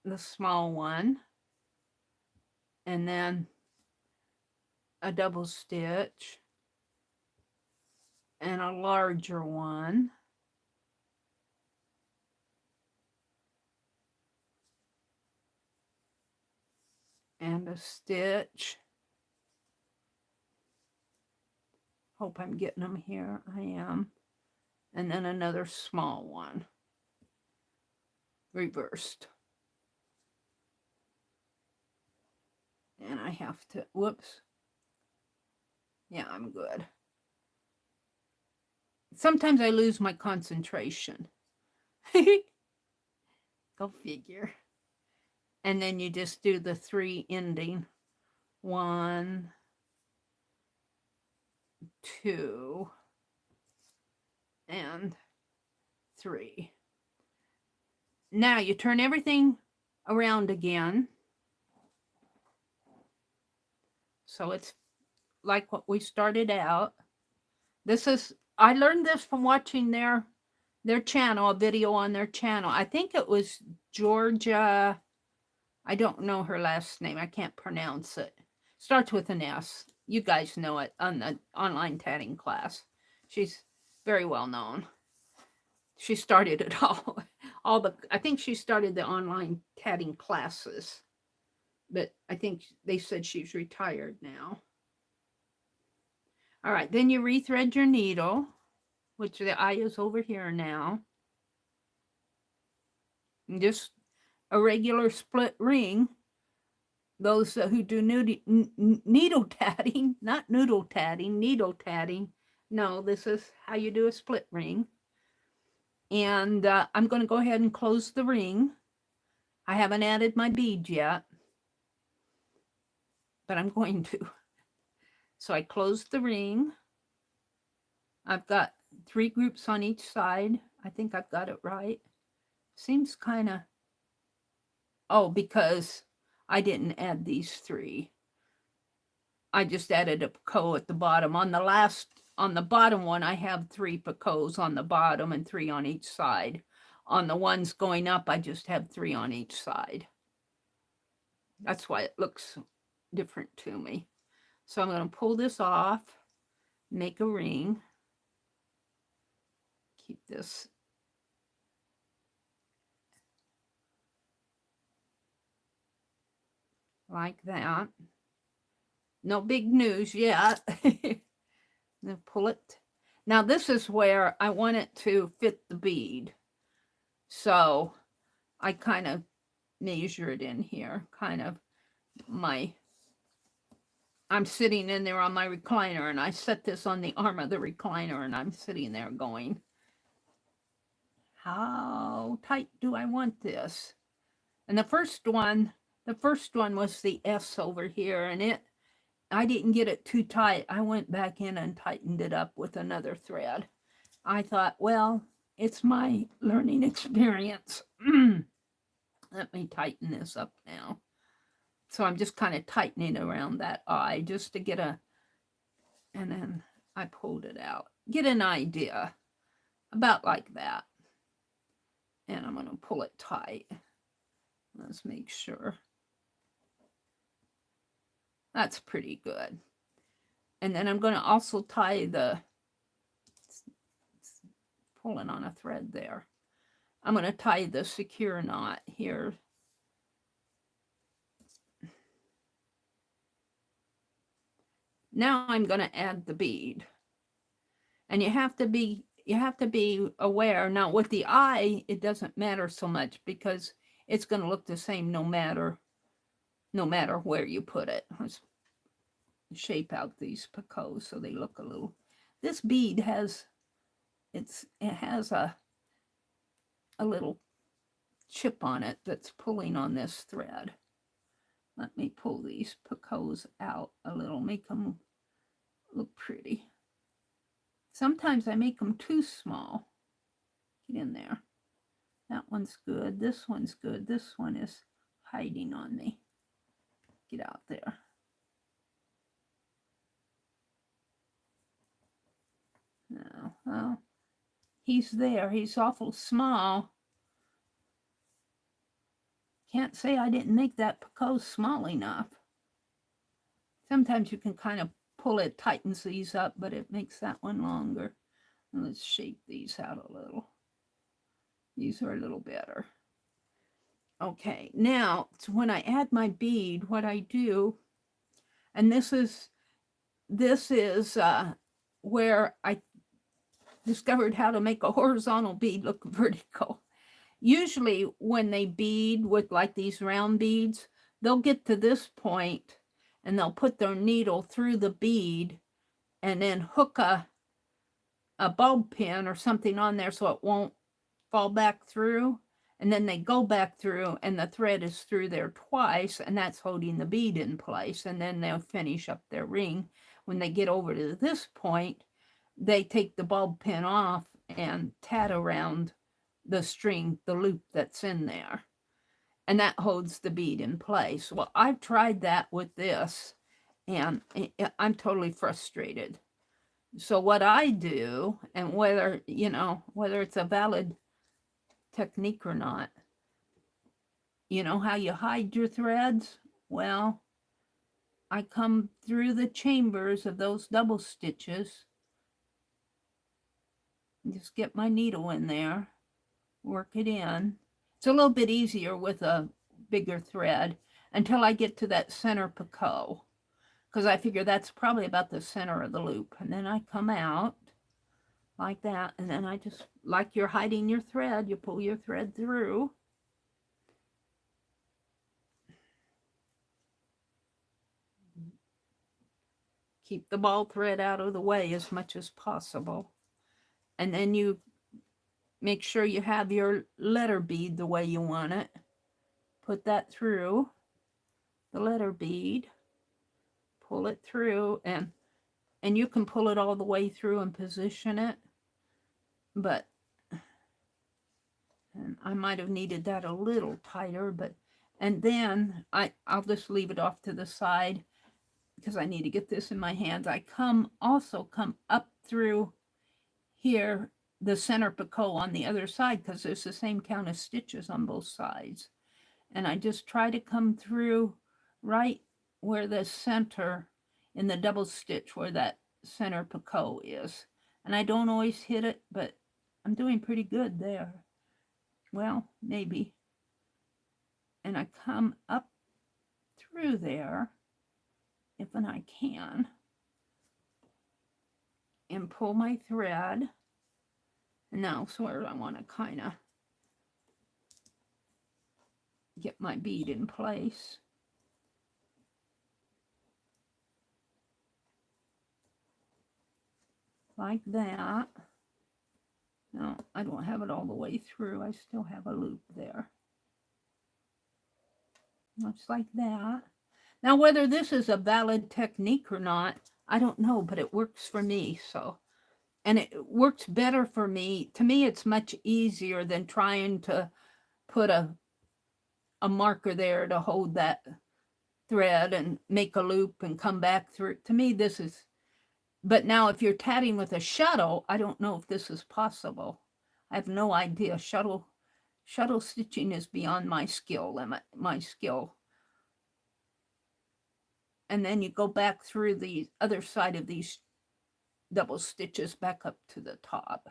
the small one. And then a double stitch. And a larger one. And a stitch. Hope I'm getting them here. I am. And then another small one. Reversed. And I have to, whoops. Yeah, I'm good. Sometimes I lose my concentration. Go figure. And then you just do the 3 ending. 1, 2, and 3. Now you turn everything around again. So it's like what we started out. This is, I learned this from watching their channel, a video on their channel. I think it was Georgia. I don't know her last name. I can't pronounce it. Starts with an S. You guys know it on the online tatting class. She's very well known. She started it all. I think she started the online tatting classes. But I think they said she's retired now. All right, then you rethread your needle which the eye is over here now. And just a regular split ring. Those who do needle tatting, not noodle tatting, needle tatting. No, this is how you do a split ring. And I'm going to go ahead and close the ring. I haven't added my bead yet, but I'm going to. So I closed the ring. I've got 3 groups on each side. I think I've got it right. Seems kind of, oh, because I didn't add these 3. I just added a picot at the bottom. On the bottom one, I have 3 picots on the bottom and 3 on each side. On the ones going up, I just have 3 on each side. That's why it looks different to me. So I'm going to pull this off, make a ring. Keep this like that. No big news yet. Now pull it. Now this is where I want it to fit the bead. So I kind of measure it in here, kind of I'm sitting in there on my recliner, and I set this on the arm of the recliner, and I'm sitting there going, how tight do I want this? And the first one was the S over here, and I didn't get it too tight. I went back in and tightened it up with another thread. I thought, well, it's my learning experience. Let me tighten this up now. So I'm just kind of tightening around that eye just to get and then I pulled it out. Get an idea, about like that. And I'm going to pull it tight. Let's make sure. That's pretty good. And then I'm going to also tie pulling on a thread there. I'm going to tie the secure knot here. Now I'm going to add the bead. And you have to be aware. Now with the eye, it doesn't matter so much because it's going to look the same no matter where you put it. Let's shape out these picots so they look a little. This bead has a little chip on it that's pulling on this thread. Let me pull these picots out a little, make them look pretty. Sometimes I make them too small. Get in there. That one's good. This one's good. This one is hiding on me. Get out there. No, well, he's there. He's awful small. Can't say I didn't make that picot small enough. Sometimes you can kind of pull it, tightens these up, but it makes that one longer. And let's shape these out a little. These are a little better. Okay, now when I add my bead, what I do, and this is where I discovered how to make a horizontal bead look vertical. Usually when they bead with like these round beads, they'll get to this point and they'll put their needle through the bead and then hook a bulb pin or something on there so it won't fall back through. And then they go back through and the thread is through there twice, and that's holding the bead in place. And then they'll finish up their ring. When they get over to this point, they take the bulb pin off and tat around the string, the loop that's in there. And that holds the bead in place. Well, I've tried that with this, and I'm totally frustrated. So what I do, and whether it's a valid technique or not, you know how you hide your threads? Well, I come through the chambers of those double stitches, just get my needle in there, work it in. It's a little bit easier with a bigger thread until I get to that center picot, because I figure that's probably about the center of the loop. And then I come out like that. And then I just, like you're hiding your thread, you pull your thread through. Keep the ball thread out of the way as much as possible. And then you make sure you have your letter bead the way you want it. Put that through the letter bead, pull it through, and you can pull it all the way through and position it. But and I might have needed that a little tighter, but, and then I'll just leave it off to the side because I need to get this in my hands. I also come up through here, the center picot on the other side, because there's the same count of stitches on both sides. And I just try to come through right where the center in the double stitch, where that center picot is. And I don't always hit it, but I'm doing pretty good there. Well, maybe. And I come up through there, if and I can, and pull my thread. And now, sort of, I want to kind of get my bead in place. Like that. No, I don't have it all the way through. I still have a loop there. Much like that. Now, whether this is a valid technique or not, I don't know, but it works for me. So, and it works better for me. To me, it's much easier than trying to put a marker there to hold that thread and make a loop and come back through. To me, this is, but now if you're tatting with a shuttle, I don't know if this is possible. I have no idea. Shuttle stitching is beyond my skill limit, And then you go back through the other side of these double stitches back up to the top.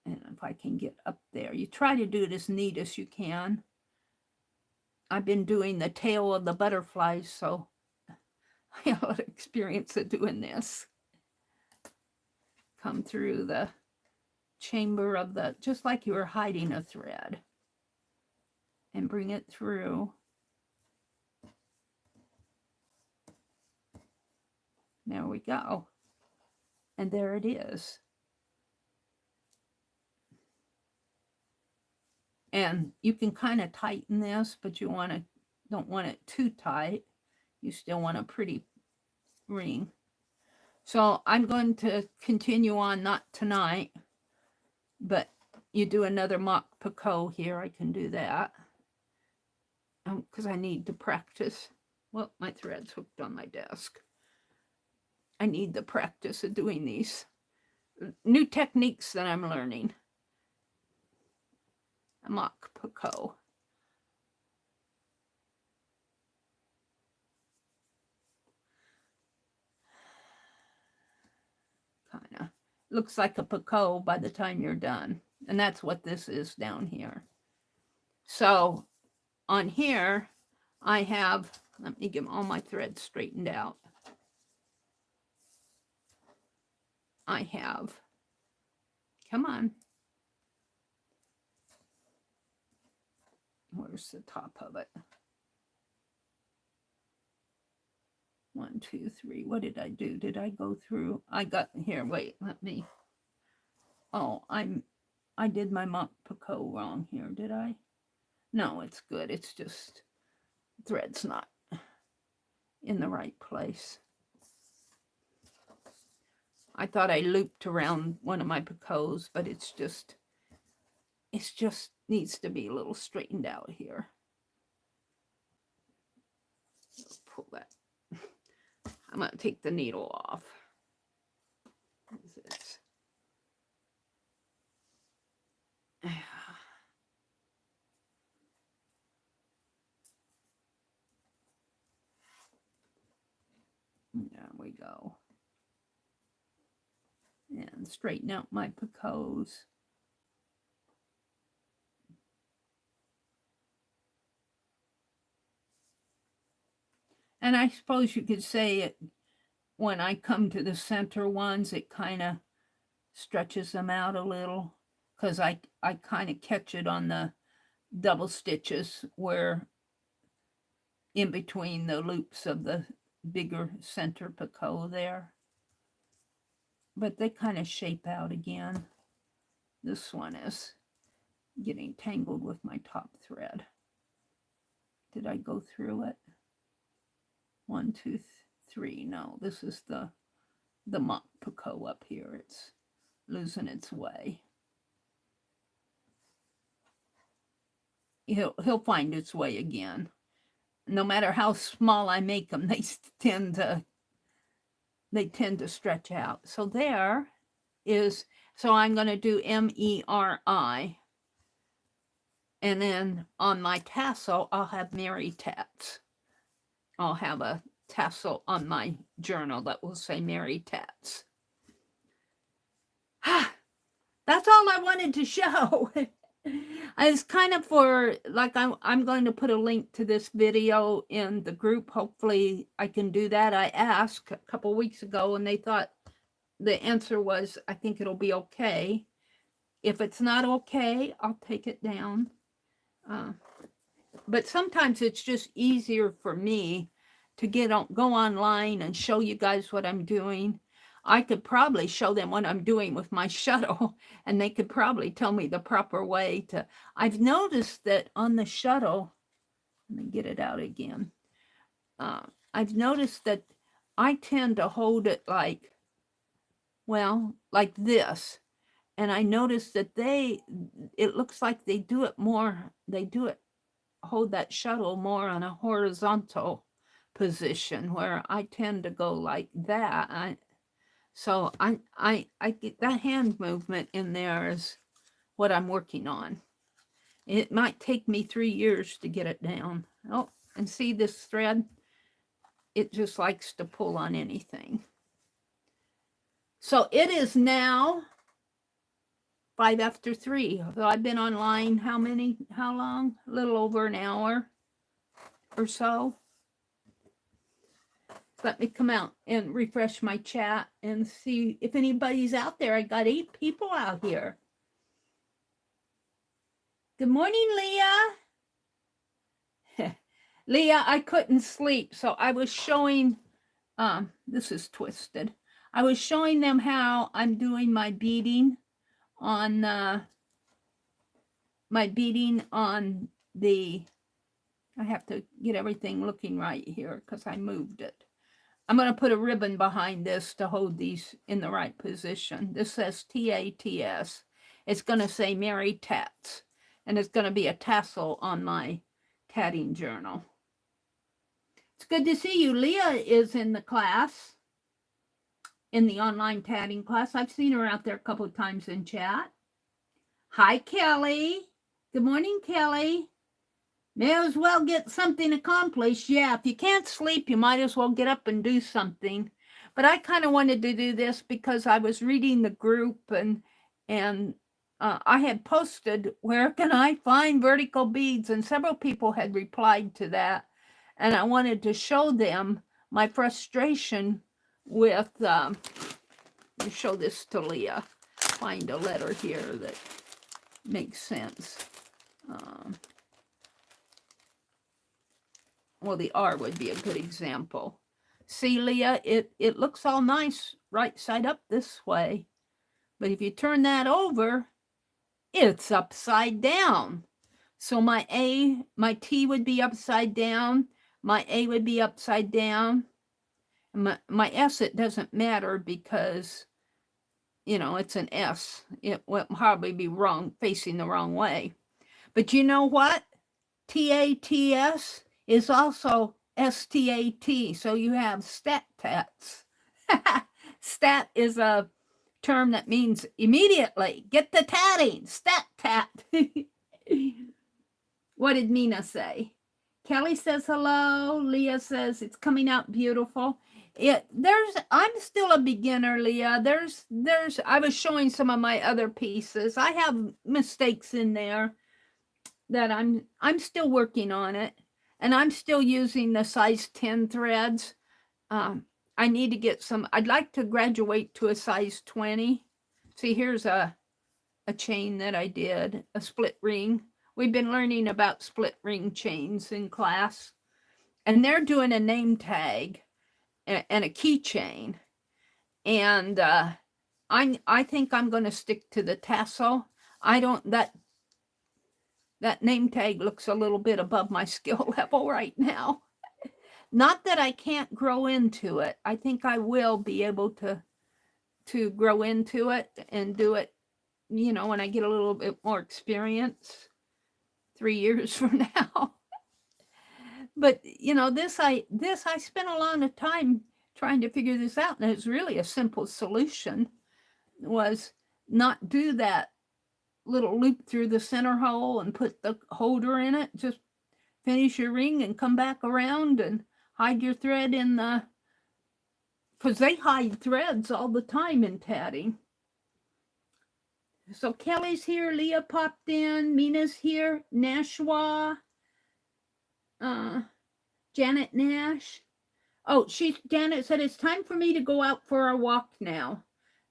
And if I can get up there, you try to do it as neat as you can. I've been doing the tail of the butterflies, so I have a lot of experience of doing this. Come through the chamber of the, just like you were hiding a thread, and bring it through. There we go. And there it is. And you can kind of tighten this, but you don't want it too tight. You still want a pretty ring. So I'm going to continue on, not tonight, but you do another mock picot here. I can do that because I need to practice. Well, my thread's hooked on my desk. I need the practice of doing these new techniques that I'm learning. A mock picot. Kind of looks like a picot by the time you're done. And that's what this is down here. So on here, I have, let me get all my threads straightened out. I have, come on. Where's the top of it? 1, 2, 3. What did I do? Did I go through? I got here. Wait, let me. Oh, I did my mock picot wrong here. Did I? No, it's good. It's just thread's not in the right place. I thought I looped around one of my picots, but it's just needs to be a little straightened out here. Pull that. I'm going to take the needle off. What is this? There we go. And straighten out my picots. And I suppose you could say it when I come to the center ones, it kind of stretches them out a little, because I kind of catch it on the double stitches where in between the loops of the bigger center picot there. But they kind of shape out again. This one is getting tangled with my top thread. Did I go through it? 1, 2, 3. No, this is the mock picot up here. It's losing its way. He'll find its way again. No matter how small I make them, they tend to stretch out. So there is, so I'm going to do MERI. And then on my tassel, I'll have Meri Tats. I'll have a tassel on my journal that will say Meri Tats. That's all I wanted to show. It's kind of for, like, I'm going to put a link to this video in the group. Hopefully I can do that. I asked a couple weeks ago and they thought the answer was, I think it'll be okay. If it's not okay, I'll take it down. But sometimes it's just easier for me to go online and show you guys what I'm doing. I could probably show them what I'm doing with my shuttle, and they could probably tell me the proper way to. I've noticed that on the shuttle, let me get it out again. I've noticed that I tend to hold it like this. And I noticed that it looks like they do it more, hold that shuttle more on a horizontal position, where I tend to go like that. So I get that hand movement in there is what I'm working on. It might take me 3 years to get it down. Oh, and see this thread? It just likes to pull on anything. So it is now 5 after 3. So I've been online how long? A little over an hour or so. Let me come out and refresh my chat and see if anybody's out there. I got 8 people out here. Good morning, Leah. Leah, I couldn't sleep, so I was showing, this is twisted. I was showing them how I'm doing my beading on the, I have to get everything looking right here because I moved it. I'm going to put a ribbon behind this to hold these in the right position. This says TATS. It's going to say Meri Tats, and it's going to be a tassel on my tatting journal. It's good to see you. Leah is in the class, in the online tatting class. I've seen her out there a couple of times in chat. Hi, Kelly. Good morning, Kelly. May as well get something accomplished. Yeah, if you can't sleep, you might as well get up and do something. But I kind of wanted to do this because I was reading the group and I had posted, where can I find vertical beads? And several people had replied to that. And I wanted to show them my frustration with, let me show this to Leah. Find a letter here that makes sense. Well, the R would be a good example. See, Leah, it looks all nice right side up this way. But if you turn that over, it's upside down. So my T would be upside down. My A would be upside down. My S, it doesn't matter because, you know, it's an S. It will probably be wrong, facing the wrong way. But you know what? TATS is also STAT. So you have stat tats. Stat is a term that means immediately. Get the tatting. Stat tat. What did Mina say? Kelly says hello. Leah says it's coming out beautiful. I'm still a beginner, Leah. I was showing some of my other pieces. I have mistakes in there that I'm still working on it. And I'm still using the size 10 threads. I need to get some, I'd like to graduate to a size 20. See, here's a chain that I did, a split ring. We've been learning about split ring chains in class, and they're doing a name tag and a keychain. And I think I'm going to stick to the tassel. I don't, that name tag looks a little bit above my skill level right now. Not that I can't grow into it. I think I will be able to grow into it and do it, you know, when I get a little bit more experience 3 years from now. But, you know, I spent a lot of time trying to figure this out, and it's really a simple solution, was not do that little loop through the center hole and put the holder in it. Just finish your ring and come back around and hide your thread in the, because they hide threads all the time in tatting. So Kelly's here, Leah popped in, Mina's here, Nashwa, Janet Nash. Oh, Janet said, it's time for me to go out for a walk now.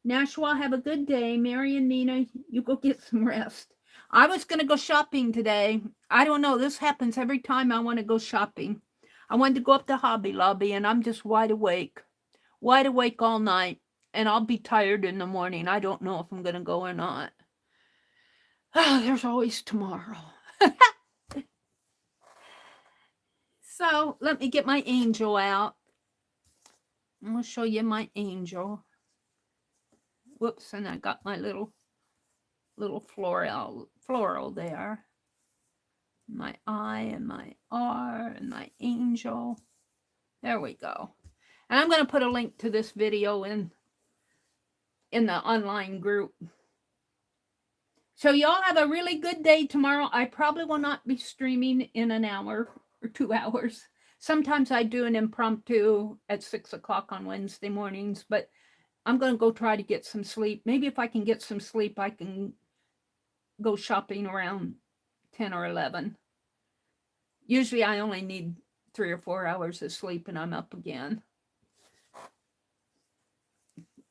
Nashwa, have a good day. Mary and Nina, you go get some rest. I was going to go shopping today. I don't know. This happens every time I want to go shopping. I wanted to go up to Hobby Lobby, and I'm just wide awake all night, and I'll be tired in the morning. I don't know if I'm going to go or not. Oh, there's always tomorrow. So let me get my angel out. I'm going to show you my angel. Whoops, and I got my little floral there. My I and my R and my angel. There we go. And I'm going to put a link to this video in the online group. So y'all have a really good day tomorrow. I probably will not be streaming in an hour or 2 hours. Sometimes I do an impromptu at 6 o'clock on Wednesday mornings, but I'm going to go try to get some sleep. Maybe if I can get some sleep, I can go shopping around 10 or 11. Usually I only need 3 or 4 hours of sleep and I'm up again.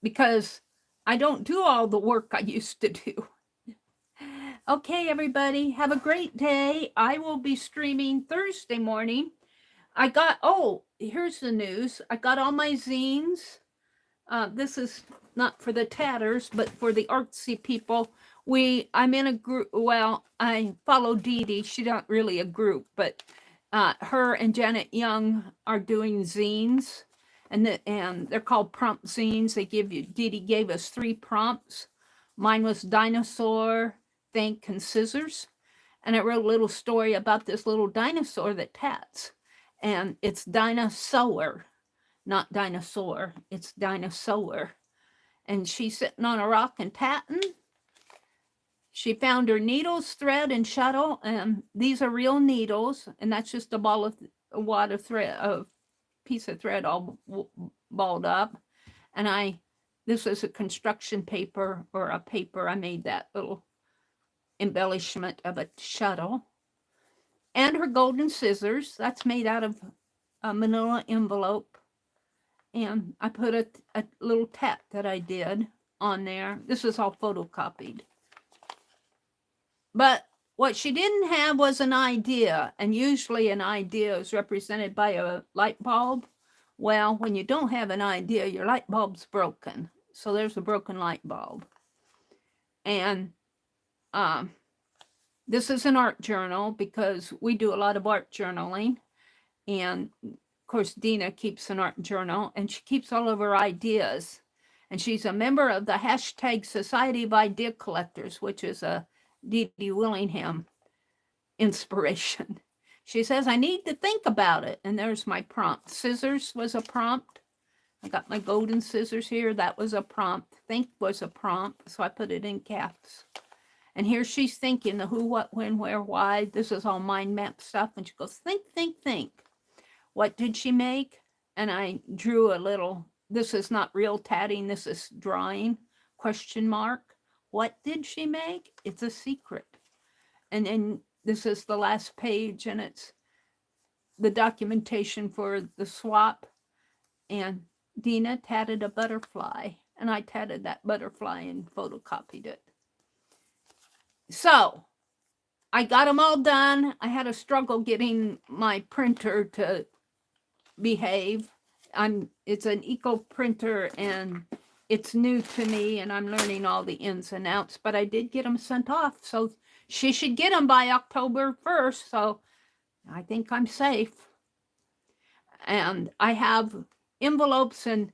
Because I don't do all the work I used to do. Okay, everybody, have a great day. I will be streaming Thursday morning. Here's the news. I got all my zines. This is not for the tatters, but for the artsy people. I'm in a group. Well, I follow Dee Dee. She's not really a group, but her and Janet Young are doing zines, and they're called prompt zines. Dee Dee gave us 3 prompts. Mine was dinosaur, think, and scissors. And I wrote a little story about this little dinosaur that tats. And it's dinosaur, not dinosaur. It's dinosaur. And she's sitting on a rock and tatting. She found her needles, thread, and shuttle. And these are real needles. And that's just a wad of thread, a piece of thread all balled up. And this is a construction paper or a paper. I made that little embellishment of a shuttle. And her golden scissors. That's made out of a manila envelope. And I put a little tat that I did on there. This is all photocopied. But what she didn't have was an idea. And usually an idea is represented by a light bulb. Well, when you don't have an idea, your light bulb's broken. So there's a broken light bulb. And this is an art journal because we do a lot of art journaling. And of course, Dina keeps an art journal and she keeps all of her ideas. And she's a member of the hashtag Society of Idea Collectors, which is a Dee Dee Willingham inspiration. She says, I need to think about it. And there's my prompt. Scissors was a prompt. I got my golden scissors here. That was a prompt. Think was a prompt. So I put it in caps. And here she's thinking the who, what, when, where, why. This is all mind map stuff. And she goes, think, think, think. What did she make? And I drew a little, this is not real tatting. This is drawing, question mark. What did she make? It's a secret. And then this is the last page and it's the documentation for the swap. And Dina tatted a butterfly. and I tatted that butterfly and photocopied it. So I got them all done. I had a struggle getting my printer to behave. It's an eco printer and it's new to me and I'm learning all the ins and outs, but I did get them sent off. So she should get them by October 1st. So I think I'm safe. And I have envelopes and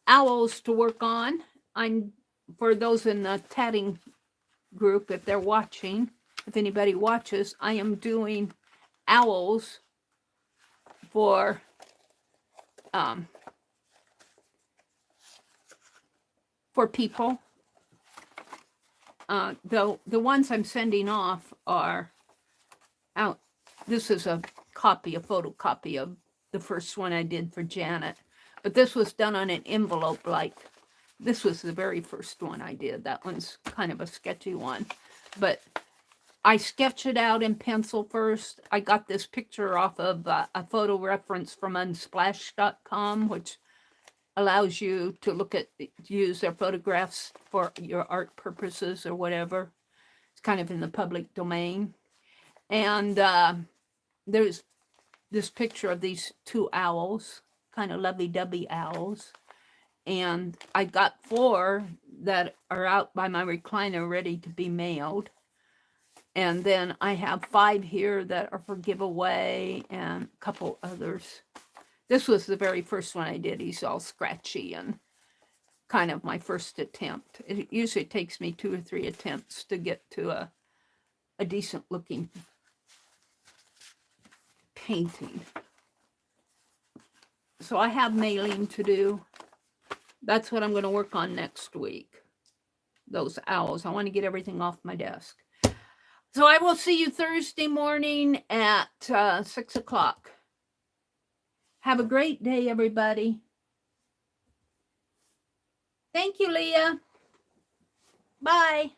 owls to work on. For those in the tatting group, if they're watching, if anybody watches, I am doing owls for people. The ones I'm sending off are out. This is a photocopy of the first one I did for Janet, but this was done on an envelope. Like this was the very first one I did. That one's kind of a sketchy one, but I sketched it out in pencil first. I got this picture off of a photo reference from unsplash.com, which allows you to use their photographs for your art purposes or whatever. It's kind of in the public domain. And there's this picture of these two owls, kind of lovey-dovey owls. And I got 4 that are out by my recliner ready to be mailed. And then I have 5 here that are for giveaway and a couple others. This was the very first one I did. He's all scratchy and kind of my first attempt. It usually takes me 2 or 3 attempts to get to a decent looking painting. So I have mailing to do. That's what I'm going to work on next week. Those owls. I want to get everything off my desk. So I will see you Thursday morning at 6 o'clock. Have a great day, everybody. Thank you, Leah. Bye.